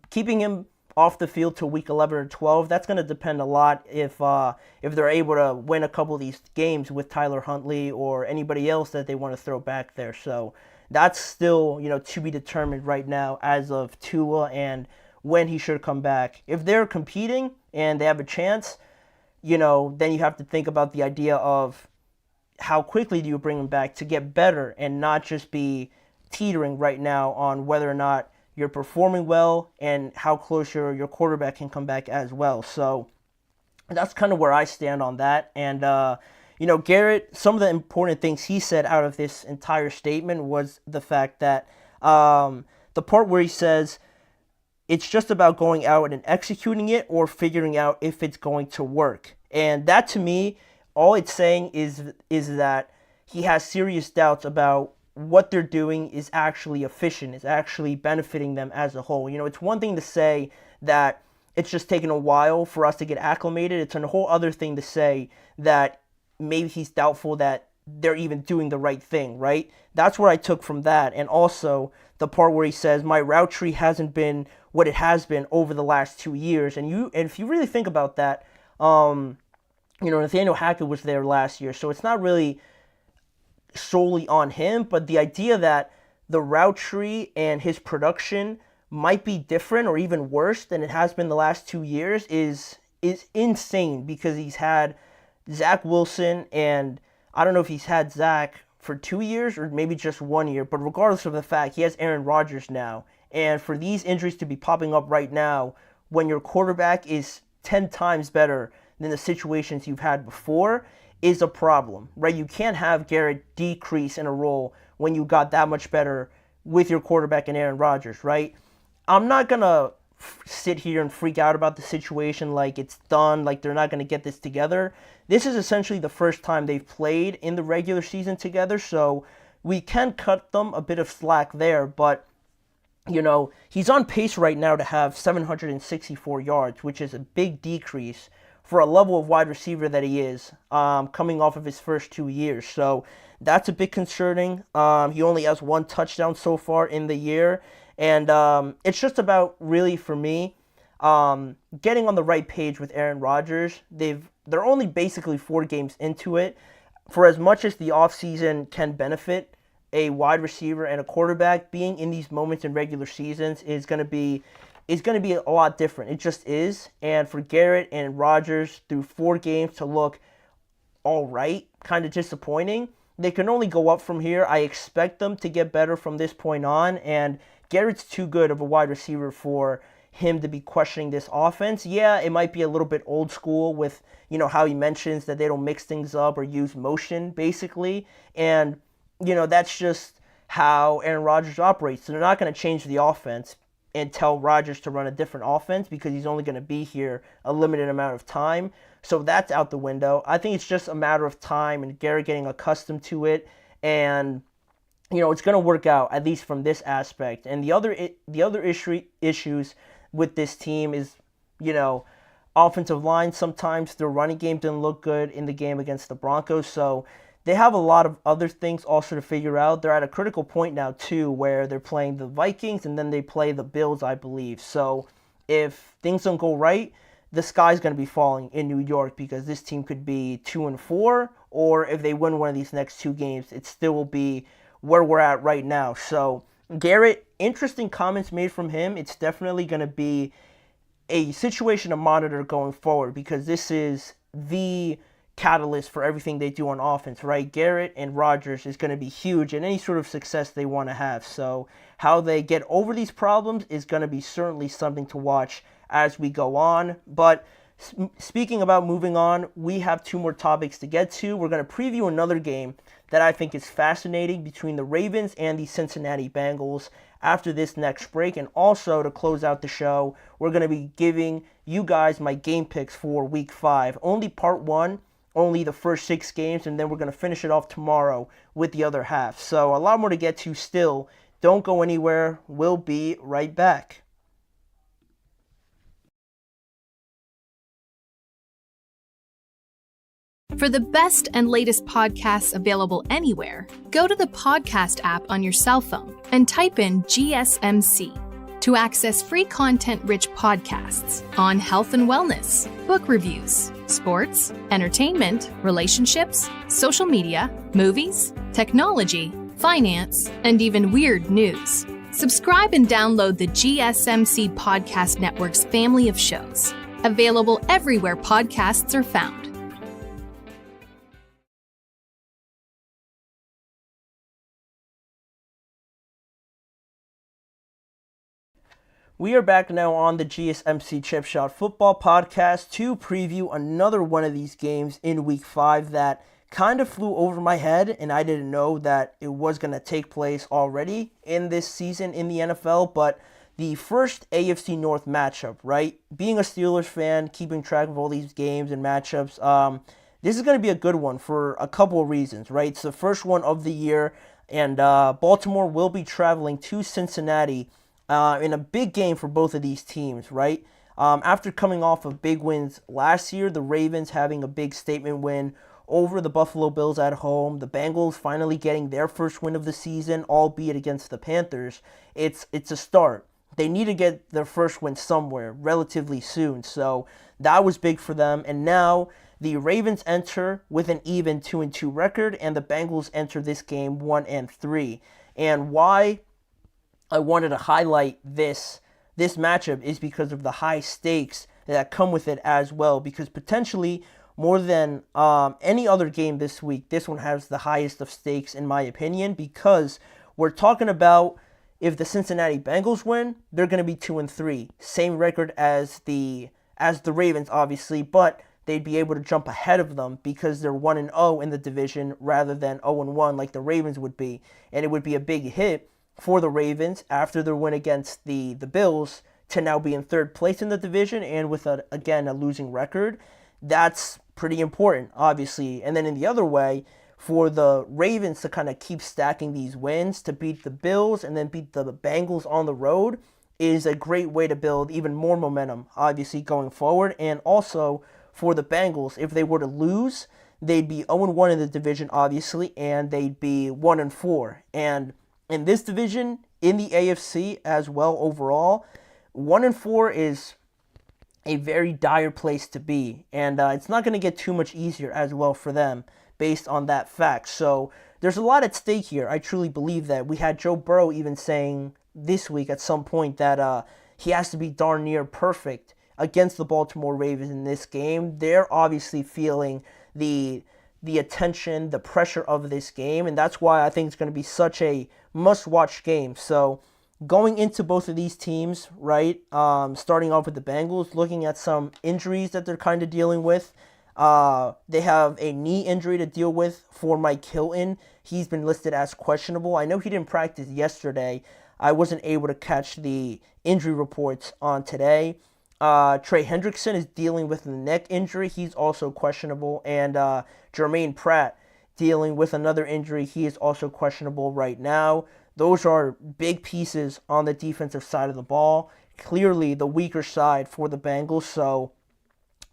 keeping him off the field till week 11 or 12, that's going to depend a lot if they're able to win a couple of these games with Tyler Huntley or anybody else that they want to throw back there. So that's still, to be determined right now as of Tua and when he should come back. If they're competing and they have a chance, then you have to think about the idea of how quickly do you bring him back to get better and not just be teetering right now on whether or not you're performing well and how close your quarterback can come back as well. So that's kind of where I stand on that. And, Garrett, some of the important things he said out of this entire statement was the fact that the part where he says it's just about going out and executing it or figuring out if it's going to work. And that, to me, all it's saying is that he has serious doubts about what they're doing is actually efficient, is actually benefiting them as a whole. It's one thing to say that it's just taken a while for us to get acclimated. It's a whole other thing to say that maybe he's doubtful that they're even doing the right thing, right? That's what I took from that. And also the part where he says, my route tree hasn't been what it has been over the last 2 years. And if you really think about that, Nathaniel Hackett was there last year, so it's not really solely on him, but the idea that the route tree and his production might be different or even worse than it has been the last 2 years is insane, because he's had Zach Wilson, and I don't know if he's had Zach for 2 years or maybe just 1 year, but regardless of the fact, he has Aaron Rodgers now. And for these injuries to be popping up right now when your quarterback is 10 times better than the situations you've had before is a problem, right? You can't have Garrett decrease in a role when you got that much better with your quarterback and Aaron Rodgers, right? I'm not going to sit here and freak out about the situation like it's done, like they're not going to get this together. This is essentially the first time they've played in the regular season together, so we can cut them a bit of slack there, but he's on pace right now to have 764 yards, which is a big decrease for a level of wide receiver that he is, coming off of his first 2 years. So that's a bit concerning. He only has 1 touchdown so far in the year. And it's just about, really, for me, getting on the right page with Aaron Rodgers. They're only basically 4 games into it. For as much as the offseason can benefit a wide receiver and a quarterback, being in these moments in regular seasons is going to be a lot different. It just is. And for Garrett and Rodgers through 4 games to look all right, kind of disappointing, they can only go up from here. I expect them to get better from this point on, and Garrett's too good of a wide receiver for him to be questioning this offense. Yeah, it might be a little bit old school with, how he mentions that they don't mix things up or use motion, basically. And, that's just how Aaron Rodgers operates. So they're not going to change the offense and tell Rodgers to run a different offense because he's only going to be here a limited amount of time. So that's out the window. I think it's just a matter of time and Garrett getting accustomed to it, and it's going to work out, at least from this aspect. And the other issues with this team is, offensive line. Sometimes their running game didn't look good in the game against the Broncos, so they have a lot of other things also to figure out. They're at a critical point now, too, where they're playing the Vikings and then they play the Bills, I believe. So if things don't go right, the sky's going to be falling in New York, because this team could be 2-4, or if they win one of these next 2 games, it still will be where we're at right now. So Garrett, interesting comments made from him. It's definitely going to be a situation to monitor going forward, because this is the catalyst for everything they do on offense, right? Garrett and Rodgers is going to be huge in any sort of success they want to have. So how they get over these problems is going to be certainly something to watch as we go on. But speaking about moving on, we have 2 more topics to get to. We're going to preview another game that I think is fascinating between the Ravens and the Cincinnati Bengals after this next break. And also, to close out the show, we're going to be giving you guys my game picks for Week 5. Only part 1, only the first 6 games, and then we're going to finish it off tomorrow with the other half. So a lot more to get to still. Don't go anywhere. We'll be right back. For the best and latest podcasts available anywhere, go to the podcast app on your cell phone and type in GSMC to access free content-rich podcasts on health and wellness, book reviews, sports, entertainment, relationships, social media, movies, technology, finance, and even weird news. Subscribe and download the GSMC Podcast Network's family of shows, available everywhere podcasts are found. We are back now on the GSMC Chip Shot Football Podcast to preview another one of these games in Week 5 that kind of flew over my head, and I didn't know that it was going to take place already in this season in the NFL. But the first AFC North matchup, right? Being a Steelers fan, keeping track of all these games and matchups, this is going to be a good one for a couple of reasons, right? It's the first one of the year, and Baltimore will be traveling to Cincinnati in a big game for both of these teams, right? After coming off of big wins last year, the Ravens having a big statement win over the Buffalo Bills at home, the Bengals finally getting their first win of the season, albeit against the Panthers. It's a start. They need to get their first win somewhere relatively soon, so that was big for them. And now The Ravens enter with an even 2-2 record, and the Bengals enter this game 1-3. And why I wanted to highlight this matchup is because of the high stakes that come with it as well, because potentially more than any other game this week, this one has the highest of stakes in my opinion, because we're talking about if the Cincinnati Bengals win, they're going to be 2-3, same record as the Ravens obviously, but they'd be able to jump ahead of them because they're 1-0 in the division rather than 0-1 like the Ravens would be, and it would be a big hit for the Ravens after their win against the Bills to now be in third place in the division and with a losing record. That's pretty important, obviously. And then in the other way, for the Ravens to kind of keep stacking these wins to beat the Bills and then beat the Bengals on the road is a great way to build even more momentum, obviously, going forward. And also for the Bengals, if they were to lose, they'd be 0-1 in the division, obviously, and they'd be 1-4. And in this division, in the AFC as well overall, 1-4 is a very dire place to be, and it's not going to get too much easier as well for them based on that fact. So there's a lot at stake here. I truly believe that. We had Joe Burrow even saying this week at some point that he has to be darn near perfect against the Baltimore Ravens in this game. They're obviously feeling the attention, the pressure of this game, and that's why I think it's going to be such a must-watch game. So going into both of these teams, right, starting off with the Bengals, looking at some injuries that they're kind of dealing with. They have a knee injury to deal with for Mike Hilton. He's been listed as questionable. I know he didn't practice yesterday. I wasn't able to catch the injury reports on today. Trey Hendrickson is dealing with a neck injury. He's also questionable. And Jermaine Pratt dealing with another injury. He is also questionable right now. Those are big pieces on the defensive side of the ball. Clearly the weaker side for the Bengals. So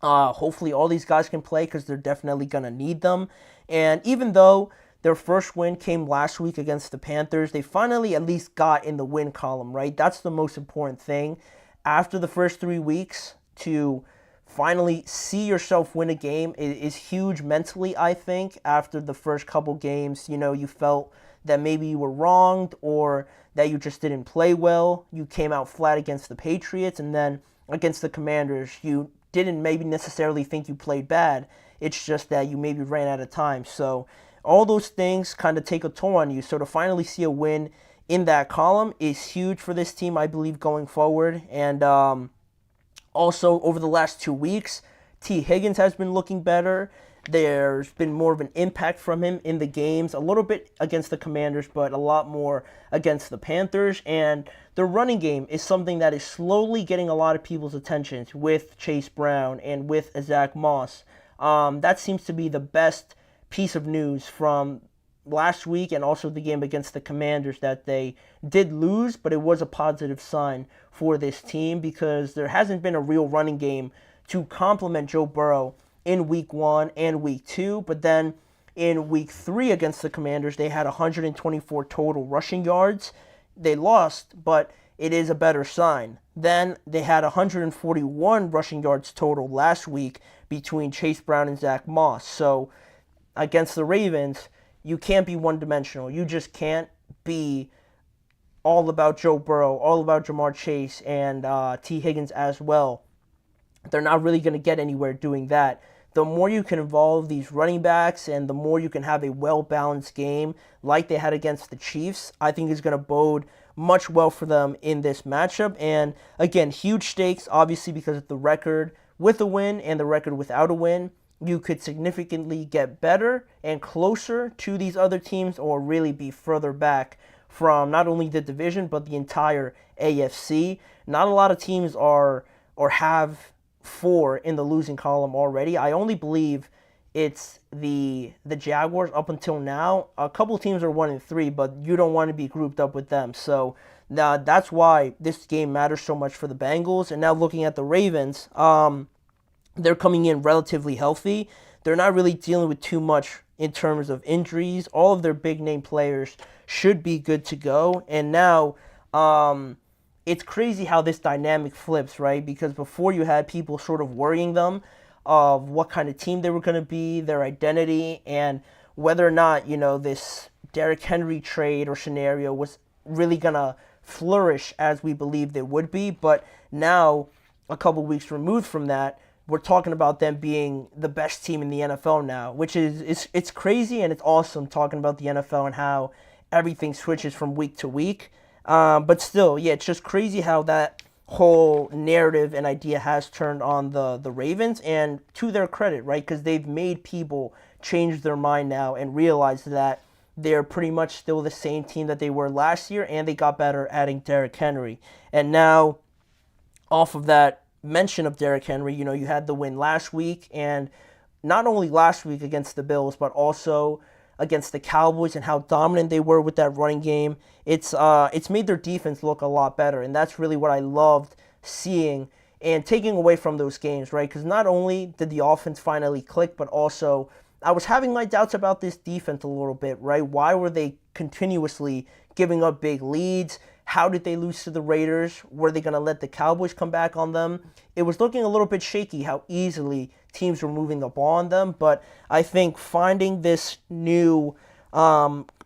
hopefully all these guys can play because they're definitely going to need them. And even though their first win came last week against the Panthers, they finally at least got in the win column, right? That's the most important thing. After the first 3 weeks, to finally see yourself win a game is huge mentally, I think. After the first couple games, you felt that maybe you were wronged or that you just didn't play well. You came out flat against the Patriots, and then against the Commanders, you didn't maybe necessarily think you played bad. It's just that you maybe ran out of time. So all those things kind of take a toll on you. So to finally see a win in that column is huge for this team, I believe, going forward. And also, over the last 2 weeks, T. Higgins has been looking better. There's been more of an impact from him in the games, a little bit against the Commanders, but a lot more against the Panthers. And the running game is something that is slowly getting a lot of people's attention with Chase Brown and with Zach Moss. That seems to be the best piece of news from last week and also the game against the Commanders, that they did lose, but it was a positive sign for this team because there hasn't been a real running game to complement Joe Burrow in week 1 and week 2, but then in week 3 against the Commanders, they had 124 total rushing yards. They lost, but it is a better sign. Then they had 141 rushing yards total last week between Chase Brown and Zach Moss. So against the Ravens, you can't be one-dimensional. You just can't be all about Joe Burrow, all about Jamar Chase and T. Higgins as well. They're not really going to get anywhere doing that. The more you can involve these running backs and the more you can have a well-balanced game like they had against the Chiefs, I think is going to bode much well for them in this matchup. And again, huge stakes, obviously, because of the record with a win and the record without a win. You could significantly get better and closer to these other teams or really be further back from not only the division but the entire AFC. Not a lot of teams are or have 4 in the losing column already. I only believe it's the Jaguars up until now. A couple teams are 1-3, but you don't want to be grouped up with them. So that's why this game matters so much for the Bengals. And now looking at the Ravens, they're coming in relatively healthy. They're not really dealing with too much in terms of injuries. All of their big-name players should be good to go. And now it's crazy how this dynamic flips, right? Because before you had people sort of worrying them of what kind of team they were going to be, their identity, and whether or not, this Derrick Henry trade or scenario was really going to flourish as we believed it would be. But now, a couple weeks removed from that, we're talking about them being the best team in the NFL now, which is it's crazy and it's awesome talking about the NFL and how everything switches from week to week. But still, yeah, it's just crazy how that whole narrative and idea has turned on the Ravens, and to their credit, right? Because they've made people change their mind now and realize that they're pretty much still the same team that they were last year, and they got better adding Derrick Henry. And now, off of that mention of Derrick Henry, you had the win last week, and not only last week against the Bills, but also against the Cowboys and how dominant they were with that running game. It's made their defense look a lot better, and that's really what I loved seeing and taking away from those games, right? Because not only did the offense finally click, but also I was having my doubts about this defense a little bit, right? Why were they continuously giving up big leads? How did they lose to the Raiders? Were they going to let the Cowboys come back on them? It was looking a little bit shaky how easily teams were moving the ball on them, but I think finding this new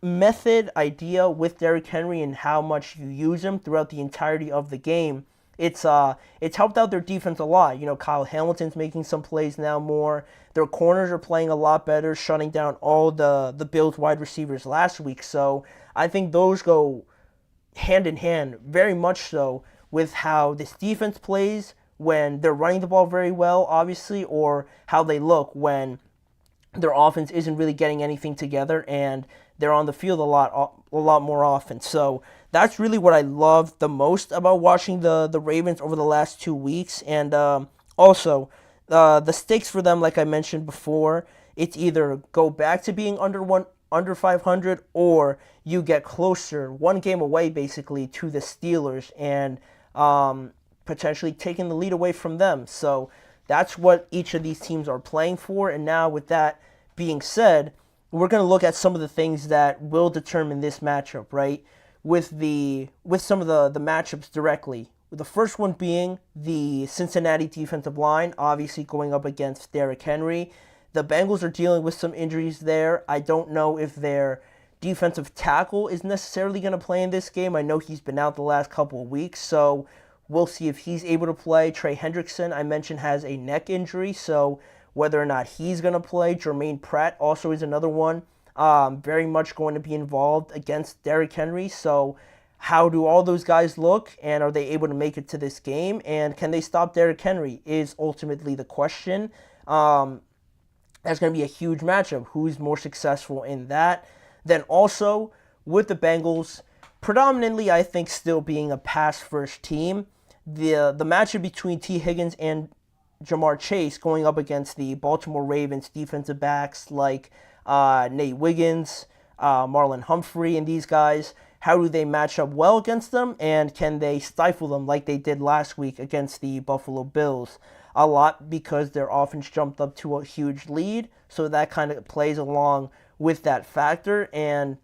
method, idea with Derrick Henry and how much you use him throughout the entirety of the game, it's helped out their defense a lot. Kyle Hamilton's making some plays now more. Their corners are playing a lot better, shutting down all the Bills wide receivers last week. So I think those go hand in hand, very much so, with how this defense plays when they're running the ball very well, obviously, or how they look when their offense isn't really getting anything together and they're on the field a lot more often. So that's really what I love the most about watching the Ravens over the last 2 weeks. And also, the stakes for them, like I mentioned before, it's either go back to being under 500, or you get closer, one game away basically, to the Steelers and potentially taking the lead away from them. So that's what each of these teams are playing for. And now with that being said, we're going to look at some of the things that will determine this matchup, right? With some of the matchups directly. The first one being the Cincinnati defensive line, obviously going up against Derrick Henry. The Bengals are dealing with some injuries there. I don't know if their defensive tackle is necessarily going to play in this game. I know he's been out the last couple of weeks, so we'll see if he's able to play. Trey Hendrickson, I mentioned, has a neck injury, so whether or not he's going to play. Jermaine Pratt also is another one, very much going to be involved against Derrick Henry. So how do all those guys look, and are they able to make it to this game? And can they stop Derrick Henry is ultimately the question. That's going to be a huge matchup. Who's more successful in that? Then also, with the Bengals, predominantly, I think, still being a pass-first team, the matchup between T. Higgins and Jamar Chase going up against the Baltimore Ravens defensive backs like Nate Wiggins, Marlon Humphrey, and these guys, how do they match up well against them, and can they stifle them like they did last week against the Buffalo Bills? A lot, because their offense jumped up to a huge lead, so that kind of plays along with that factor. And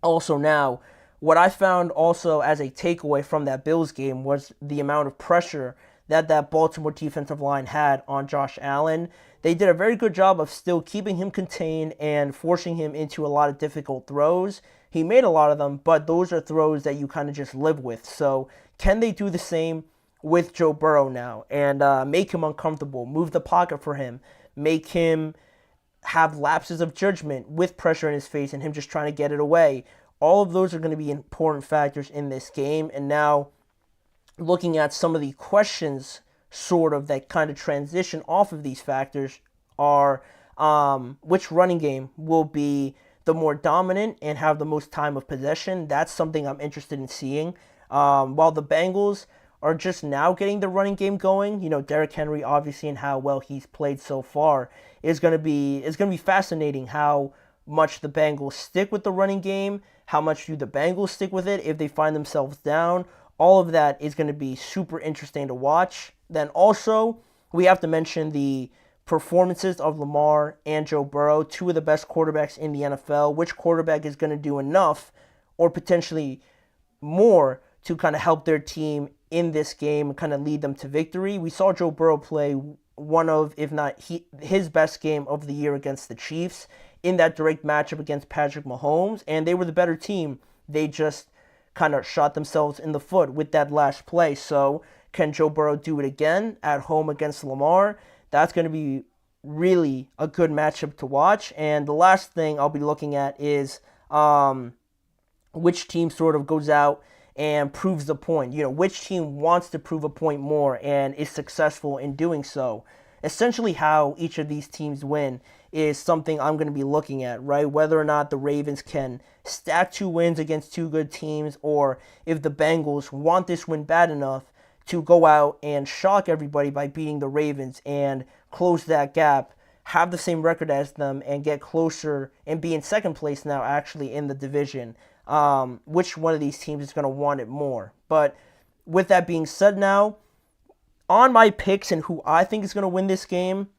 also now, what I found also as a takeaway from that Bills game was the amount of pressure that Baltimore defensive line had on Josh Allen. They did a very good job of still keeping him contained and forcing him into a lot of difficult throws. He made a lot of them, but those are throws that you kind of just live with. So can they do the same with Joe Burrow now and make him uncomfortable, move the pocket for him, make him have lapses of judgment with pressure in his face and him just trying to get it away? All of those are going to be important factors in this game. And now, looking at some of the questions sort of that kind of transition off of these factors are which running game will be the more dominant and have the most time of possession. That's something I'm interested in seeing. While the Bengals are just now getting the running game going, Derrick Henry, obviously, and how well he's played so far, it's going to be fascinating how much the Bengals stick with the running game, how much do the Bengals stick with it if they find themselves down. All of that is going to be super interesting to watch. Then also, we have to mention the performances of Lamar and Joe Burrow, two of the best quarterbacks in the NFL. Which quarterback is going to do enough or potentially more to kind of help their team in this game and kind of lead them to victory? We saw Joe Burrow play one of, if not his best game of the year against the Chiefs in that direct matchup against Patrick Mahomes, and they were the better team. They just kind of shot themselves in the foot with that last play. So can Joe Burrow do it again at home against Lamar? That's going to be really a good matchup to watch. And the last thing I'll be looking at is which team sort of goes out and proves the point. Which team wants to prove a point more and is successful in doing so. Essentially how each of these teams win is something I'm going to be looking at, right? Whether or not the Ravens can stack 2 wins against 2 good teams, or if the Bengals want this win bad enough to go out and shock everybody by beating the Ravens and close that gap, have the same record as them, and get closer and be in second place now actually in the division. Which one of these teams is going to want it more? But with that being said now, on my picks and who I think is going to win this game,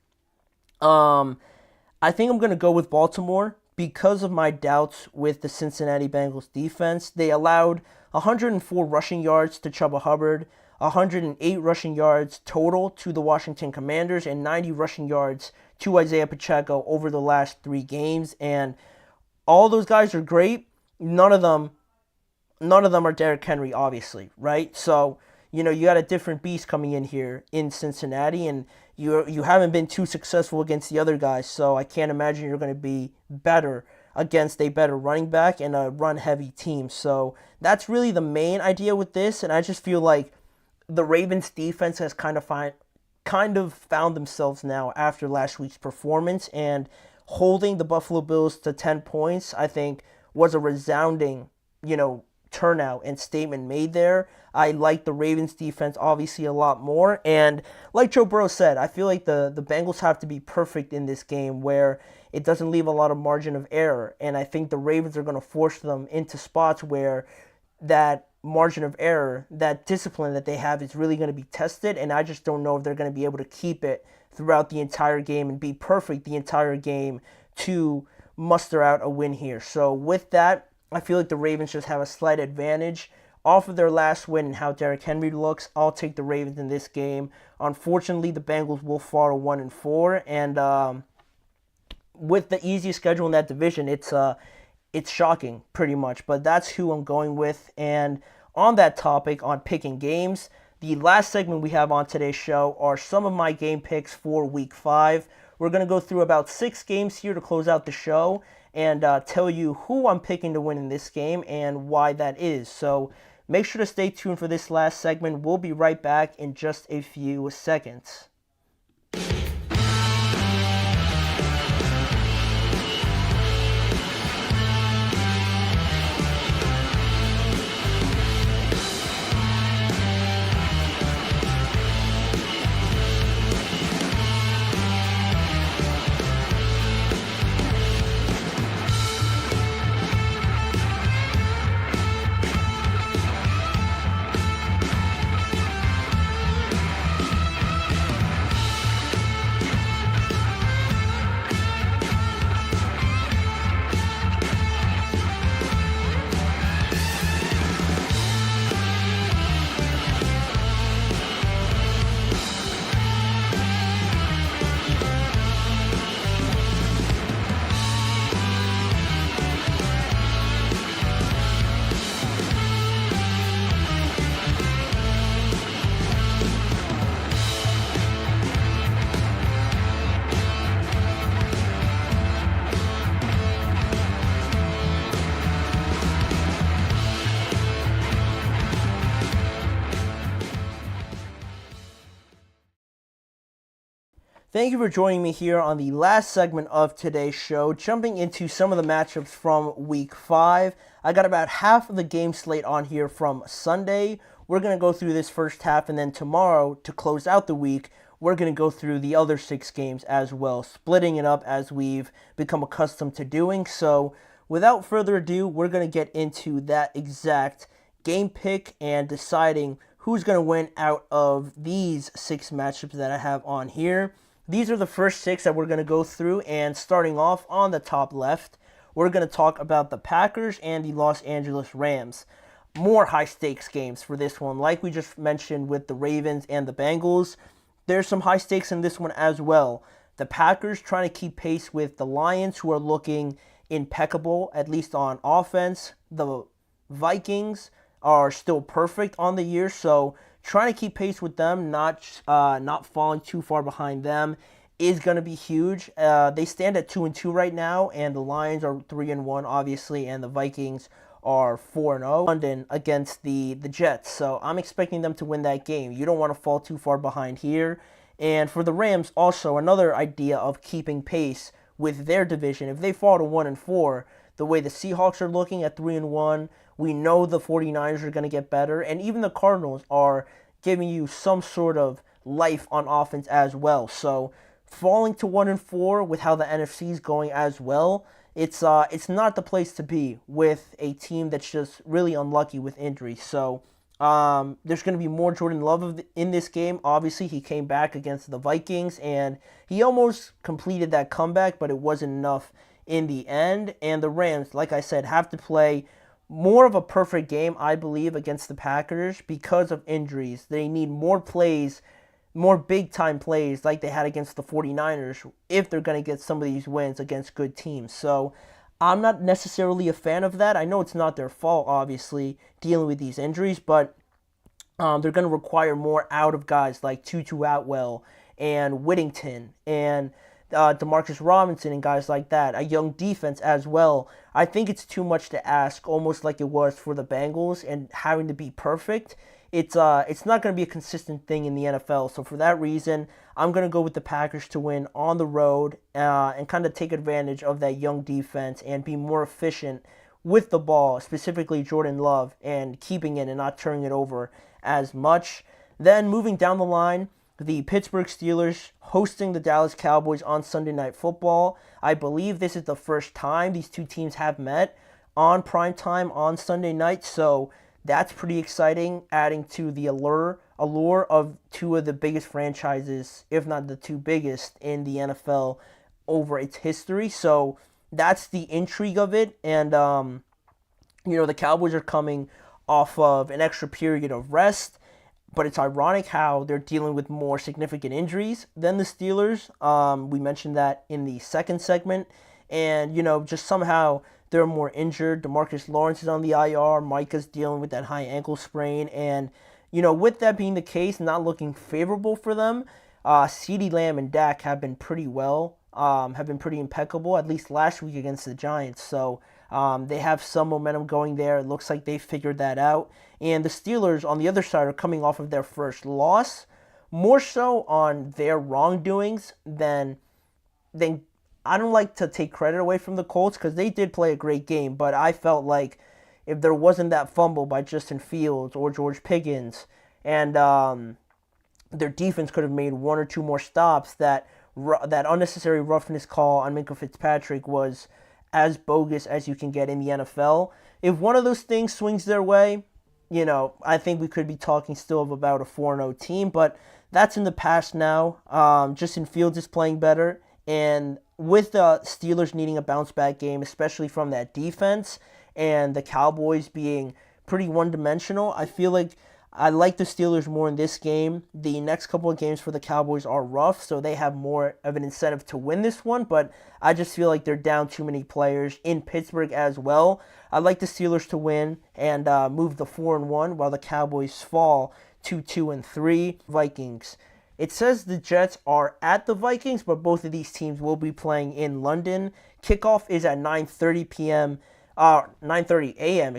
I think I'm going to go with Baltimore because of my doubts with the Cincinnati Bengals defense. They allowed 104 rushing yards to Chuba Hubbard, 108 rushing yards total to the Washington Commanders, and 90 rushing yards to Isaiah Pacheco over the last 3 games. And all those guys are great. None of them are Derrick Henry, obviously, right? So, you got a different beast coming in here in Cincinnati, and you haven't been too successful against the other guys, so I can't imagine you're going to be better against a better running back and a run-heavy team. So that's really the main idea with this, and I just feel like the Ravens defense has kind of found themselves now after last week's performance, and holding the Buffalo Bills to 10 points, I think, was a resounding, turnout and statement made there. I like the Ravens defense obviously a lot more, and like Joe Burrow said, I feel like the Bengals have to be perfect in this game where it doesn't leave a lot of margin of error, and I think the Ravens are going to force them into spots where that margin of error, that discipline that they have is really going to be tested, and I just don't know if they're going to be able to keep it throughout the entire game and be perfect the entire game to muster out a win here. So with that, I feel like the Ravens just have a slight advantage off of their last win and how Derrick Henry looks. I'll take the Ravens in this game. Unfortunately, the Bengals will fall to 1-4, and with the easiest schedule in that division, it's shocking pretty much. But that's who I'm going with. And on that topic, on picking games, the last segment we have on today's show are some of my game picks for Week 5. We're going to go through about 6 games here to close out the show and tell you who I'm picking to win in this game and why that is. So make sure to stay tuned for this last segment. We'll be right back in just a few seconds. Thank you for joining me here on the last segment of today's show, jumping into some of the matchups from Week 5. I got about half of the game slate on here from Sunday. We're going to go through this first half, and then tomorrow, to close out the week, we're going to go through the other 6 games as well, splitting it up as we've become accustomed to doing. So without further ado, we're going to get into that exact game pick and deciding who's going to win out of these 6 matchups that I have on here. These are the first 6 that we're going to go through, and starting off on the top left, we're going to talk about the Packers and the Los Angeles Rams. More high-stakes games for this one. Like we just mentioned with the Ravens and the Bengals, there's some high stakes in this one as well. The Packers trying to keep pace with the Lions, who are looking impeccable, at least on offense. The Vikings are still perfect on the year, so trying to keep pace with them, not falling too far behind them, is going to be huge. They stand at 2-2 right now, and the Lions are 3-1, obviously, and the Vikings are 4-0. London against the Jets, so I'm expecting them to win that game. You don't want to fall too far behind here. And for the Rams, also another idea of keeping pace with their division. If they fall to 1-4, the way the Seahawks are looking at 3-1, we know the 49ers are going to get better, and even the Cardinals are giving you some sort of life on offense as well. So falling to 1-4 with how the NFC is going as well, it's not the place to be with a team that's just really unlucky with injuries. So there's going to be more Jordan Love in this game. Obviously, he came back against the Vikings, and he almost completed that comeback, but it wasn't enough in the end. And the Rams, like I said, have to play more of a perfect game, I believe, against the Packers because of injuries. They need more plays, more big-time plays like they had against the 49ers if they're going to get some of these wins against good teams. So I'm not necessarily a fan of that. I know it's not their fault, obviously, dealing with these injuries, but they're going to require more out of guys like Tutu Atwell and Whittington and Demarcus Robinson and guys like that. A young defense as well. I think it's too much to ask, almost like it was for the Bengals, and having to be perfect. It's not going to be a consistent thing in the NFL. So for that reason, I'm going to go with the Packers to win on the road and kind of take advantage of that young defense and be more efficient with the ball, specifically Jordan Love, and keeping it and not turning it over as much. Then moving down the line, the Pittsburgh Steelers hosting the Dallas Cowboys on Sunday Night Football. I believe this is the first time these two teams have met on primetime on Sunday night, so that's pretty exciting, adding to the allure of two of the biggest franchises, if not the two biggest, in the NFL over its history. So that's the intrigue of it. And, the Cowboys are coming off of an extra period of rest, but it's ironic how they're dealing with more significant injuries than the Steelers. We mentioned that in the second segment. And, just somehow they're more injured. DeMarcus Lawrence is on the IR. Micah's dealing with that high ankle sprain. And, with that being the case, not looking favorable for them, CeeDee Lamb and Dak have been pretty well, have been pretty impeccable, at least last week against the Giants. So they have some momentum going there. It looks like they figured that out. And the Steelers, on the other side, are coming off of their first loss, more so on their wrongdoings than I don't like to take credit away from the Colts because they did play a great game, but I felt like if there wasn't that fumble by Justin Fields or George Pickens, and their defense could have made one or two more stops, that unnecessary roughness call on Minkah Fitzpatrick was as bogus as you can get in the NFL. If one of those things swings their way, I think we could be talking still of about a 4-0 team, but that's in the past now. Justin Fields is playing better, and with the Steelers needing a bounce-back game, especially from that defense, and the Cowboys being pretty one-dimensional, I feel like I like the Steelers more in this game. The next couple of games for the Cowboys are rough, so they have more of an incentive to win this one, but I just feel like they're down too many players in Pittsburgh as well. I like the Steelers to win and move to 4-1, while the Cowboys fall to 2-3. Vikings. It says the Jets are at the Vikings, but both of these teams will be playing in London. Kickoff is at 9:30 a.m.,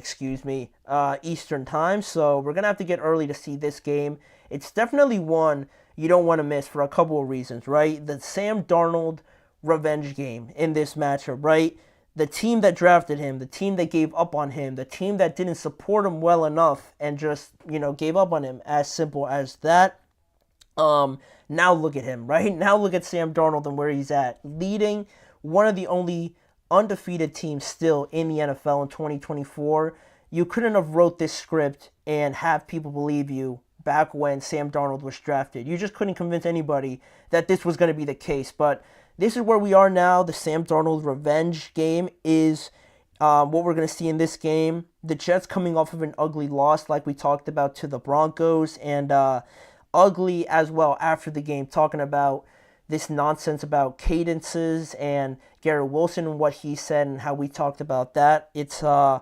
Eastern time. So we're going to have to get early to see this game. It's definitely one you don't want to miss for a couple of reasons, right? The Sam Darnold revenge game in this matchup, right? The team that drafted him, the team that gave up on him, the team that didn't support him well enough and just, gave up on him, as simple as that. Now look at him, right? Now look at Sam Darnold and where he's at, leading one of the only undefeated teams still in the NFL in 2024. You couldn't have wrote this script and have people believe you back when Sam Darnold was drafted. You just couldn't convince anybody that this was going to be the case, but this is where we are now. The Sam Darnold revenge game is what we're going to see in this game. The Jets coming off of an ugly loss like we talked about to the Broncos, and ugly as well after the game, talking about this nonsense about cadences and Garrett Wilson and what he said and how we talked about that. It's a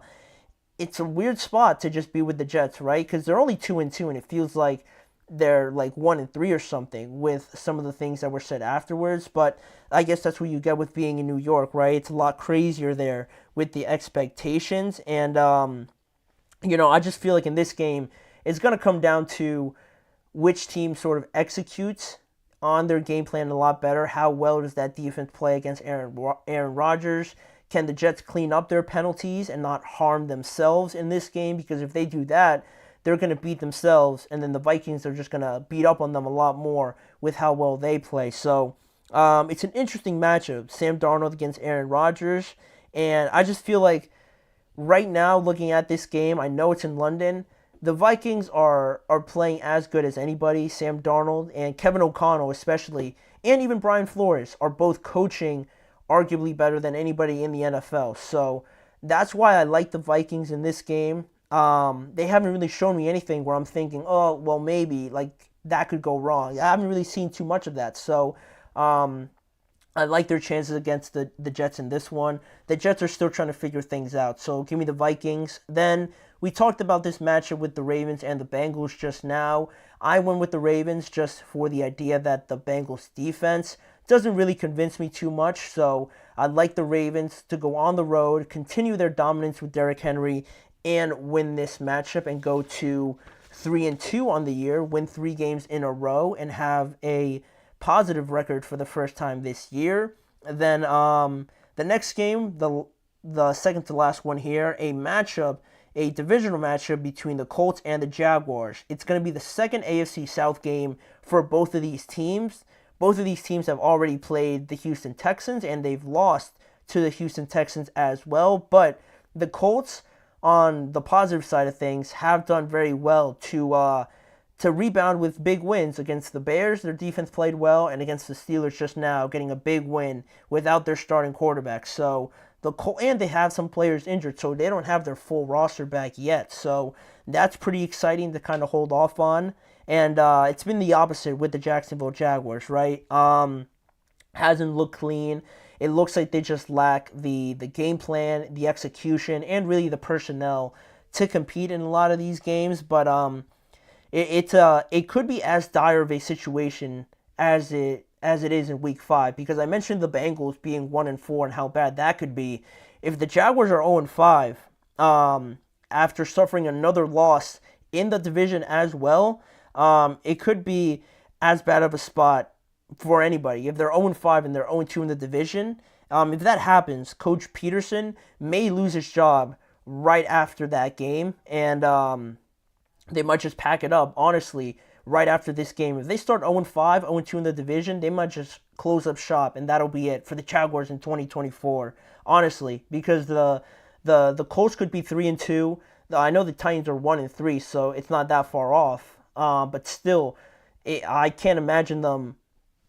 weird spot to just be with the Jets, right? Because they're only 2-2, and it feels like they're like 1-3 or something with some of the things that were said afterwards. But I guess that's what you get with being in New York, right? It's a lot crazier there with the expectations. And, I just feel like in this game, it's going to come down to which team sort of executes on their game plan a lot better. How well does that defense play against Aaron Rodgers? Can the Jets clean up their penalties and not harm themselves in this game? Because if they do that, they're going to beat themselves, and then the Vikings are just going to beat up on them a lot more with how well they play. So it's an interesting matchup, Sam Darnold against Aaron Rodgers, and I just feel like right now, looking at this game, I know it's in London, the Vikings are playing as good as anybody. Sam Darnold and Kevin O'Connell especially, and even Brian Flores, are both coaching arguably better than anybody in the NFL. So that's why I like the Vikings in this game. They haven't really shown me anything where I'm thinking, oh, well, maybe, like, that could go wrong. I haven't really seen too much of that. So I like their chances against the Jets in this one. The Jets are still trying to figure things out. So give me the Vikings. Then we talked about this matchup with the Ravens and the Bengals just now. I went with the Ravens just for the idea that the Bengals defense doesn't really convince me too much. So I'd like the Ravens to go on the road, continue their dominance with Derrick Henry, and win this matchup and go to 3-2 on the year, win 3 games in a row, and have a positive record for the first time this year. Then the next game, the second to last one here, a divisional matchup between the Colts and the Jaguars. It's going to be the second AFC South game for both of these teams. Both of these teams have already played the Houston Texans, and they've lost to the Houston Texans as well. But the Colts, on the positive side of things, have done very well to rebound with big wins against the Bears. Their defense played well, and against the Steelers just now, getting a big win without their starting quarterback. So and they have some players injured, so they don't have their full roster back yet. So that's pretty exciting to kind of hold off on. And it's been the opposite with the Jacksonville Jaguars, right? Hasn't looked clean. It looks like they just lack the game plan, the execution, and really the personnel to compete in a lot of these games. But it could be as dire of a situation as it is in Week 5, because I mentioned the Bengals being 1-4 and how bad that could be. If the Jaguars are 0-5 after suffering another loss in the division as well, it could be as bad of a spot for anybody. If they're 0-5 and they're 0-2 in the division, if that happens, Coach Peterson may lose his job right after that game, and they might just pack it up, honestly, right after this game. If they start 0-5, 0-2 in the division, they might just close up shop, and that'll be it for the Jaguars in 2024, honestly, because the Colts could be 3-2. I know the Titans are 1-3, so it's not that far off, but still, I can't imagine them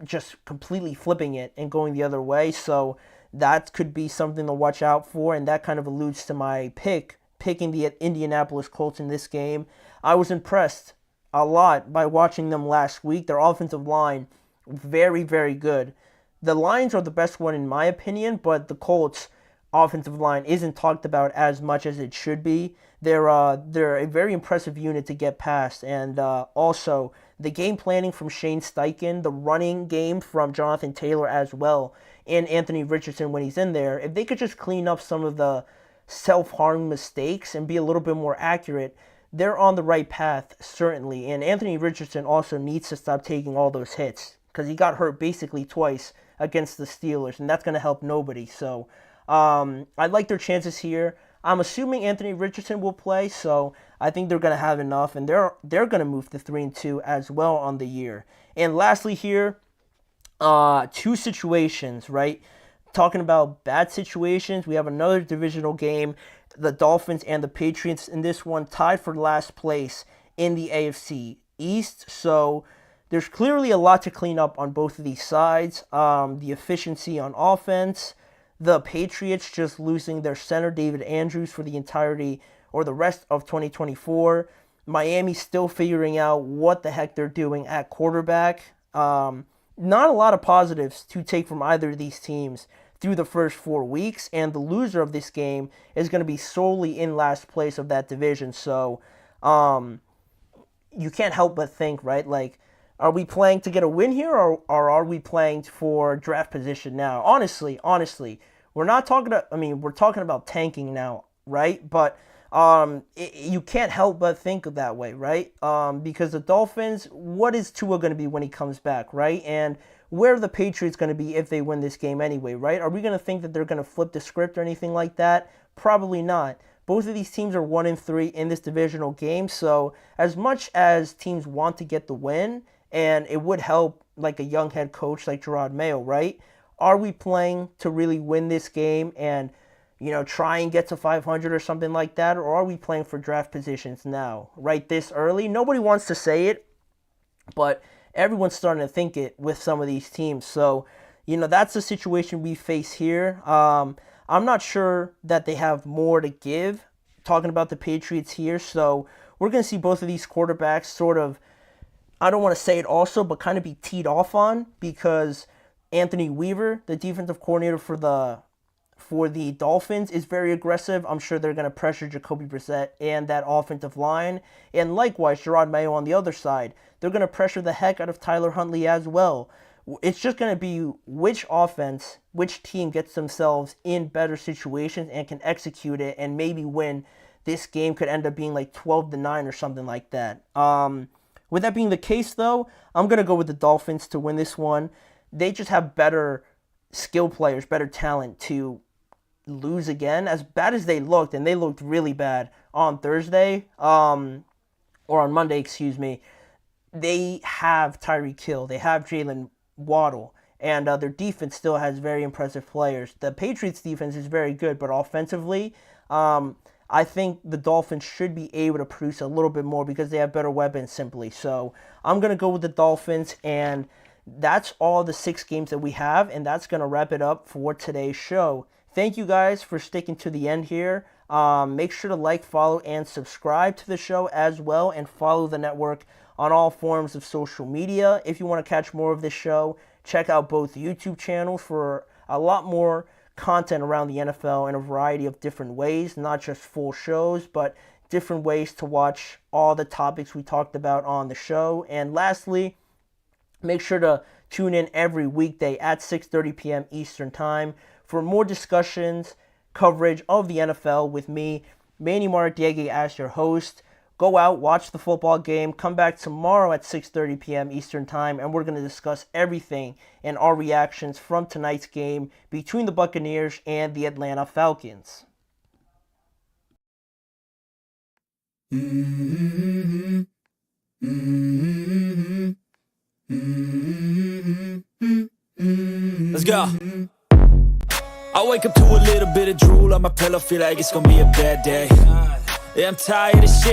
just completely flipping it and going the other way. So that could be something to watch out for, and that kind of alludes to my picking the Indianapolis Colts in this game. I was impressed a lot by watching them last week. Their offensive line, very, very good. The Lions are the best one in my opinion, but the Colts offensive line isn't talked about as much as it should be. They're a very impressive unit to get past, and also the game planning from Shane Steichen, the running game from Jonathan Taylor as well, and Anthony Richardson when he's in there. If they could just clean up some of the self-harm mistakes and be a little bit more accurate, they're on the right path, certainly. And Anthony Richardson also needs to stop taking all those hits, because he got hurt basically twice against the Steelers, and that's going to help nobody. So I like their chances here. I'm assuming Anthony Richardson will play, so I think they're going to have enough, and they're going to move to 3-2 as well on the year. And lastly here, 2 situations, right? Talking about bad situations, we have another divisional game, the Dolphins and the Patriots in this one, tied for last place in the AFC East. So there's clearly a lot to clean up on both of these sides. The efficiency on offense, the Patriots just losing their center, David Andrews, for the entirety or the rest of 2024. Miami's still figuring out what the heck they're doing at quarterback. Not a lot of positives to take from either of these teams through the first 4 weeks, and the loser of this game is going to be solely in last place of that division. So you can't help but think, right? Like, are we playing to get a win here, or are we playing for draft position now? Honestly, we're not talking we're talking about tanking now, right? But you can't help but think of that way, right? Because the Dolphins, what is Tua going to be when he comes back, right? And where are the Patriots going to be if they win this game anyway, right? Are we going to think that they're going to flip the script or anything like that? Probably not. Both of these teams are 1-3 in this divisional game, so as much as teams want to get the win, and it would help like a young head coach like Gerard Mayo, right? Are we playing to really win this game and, try and get to 500 or something like that? Or are we playing for draft positions now, right, this early? Nobody wants to say it, but everyone's starting to think it with some of these teams. So, that's the situation we face here. I'm not sure that they have more to give, talking about the Patriots here. So we're going to see both of these quarterbacks sort of, I don't want to say it also, but kind of be teed off on, because Anthony Weaver, the defensive coordinator for the Dolphins, is very aggressive. I'm sure they're going to pressure Jacoby Brissett and that offensive line. And likewise, Gerard Mayo on the other side, they're going to pressure the heck out of Tyler Huntley as well. It's just going to be which team gets themselves in better situations and can execute it and maybe win. This game could end up being like 12-9 or something like that. With that being the case, though, I'm going to go with the Dolphins to win this one. They just have better skill players, better talent to lose again. As bad as they looked, and they looked really bad on Thursday, or on Monday, excuse me, they have Tyreek Hill, they have Jalen Waddle, and their defense still has very impressive players. The Patriots defense is very good, but offensively, I think the Dolphins should be able to produce a little bit more because they have better weapons simply. So I'm going to go with the Dolphins, and that's all the 6 games that we have, and that's going to wrap it up for today's show. Thank you guys for sticking to the end here. Make sure to like, follow, and subscribe to the show as well, and follow the network on all forms of social media. If you want to catch more of this show, check out both YouTube channels for a lot more content around the NFL in a variety of different ways, not just full shows, but different ways to watch all the topics we talked about on the show. And lastly, make sure to tune in every weekday at 6:30 p.m. Eastern Time for more discussions, coverage of the NFL with me, Manny Mardiege, as your host. Go out, watch the football game, come back tomorrow at 6:30 p.m. Eastern Time, and we're going to discuss everything and our reactions from tonight's game between the Buccaneers and the Atlanta Falcons. Let's go. I wake up to a little bit of drool on my pillow, feel like it's gonna be a bad day. Yeah, I'm tired of shit.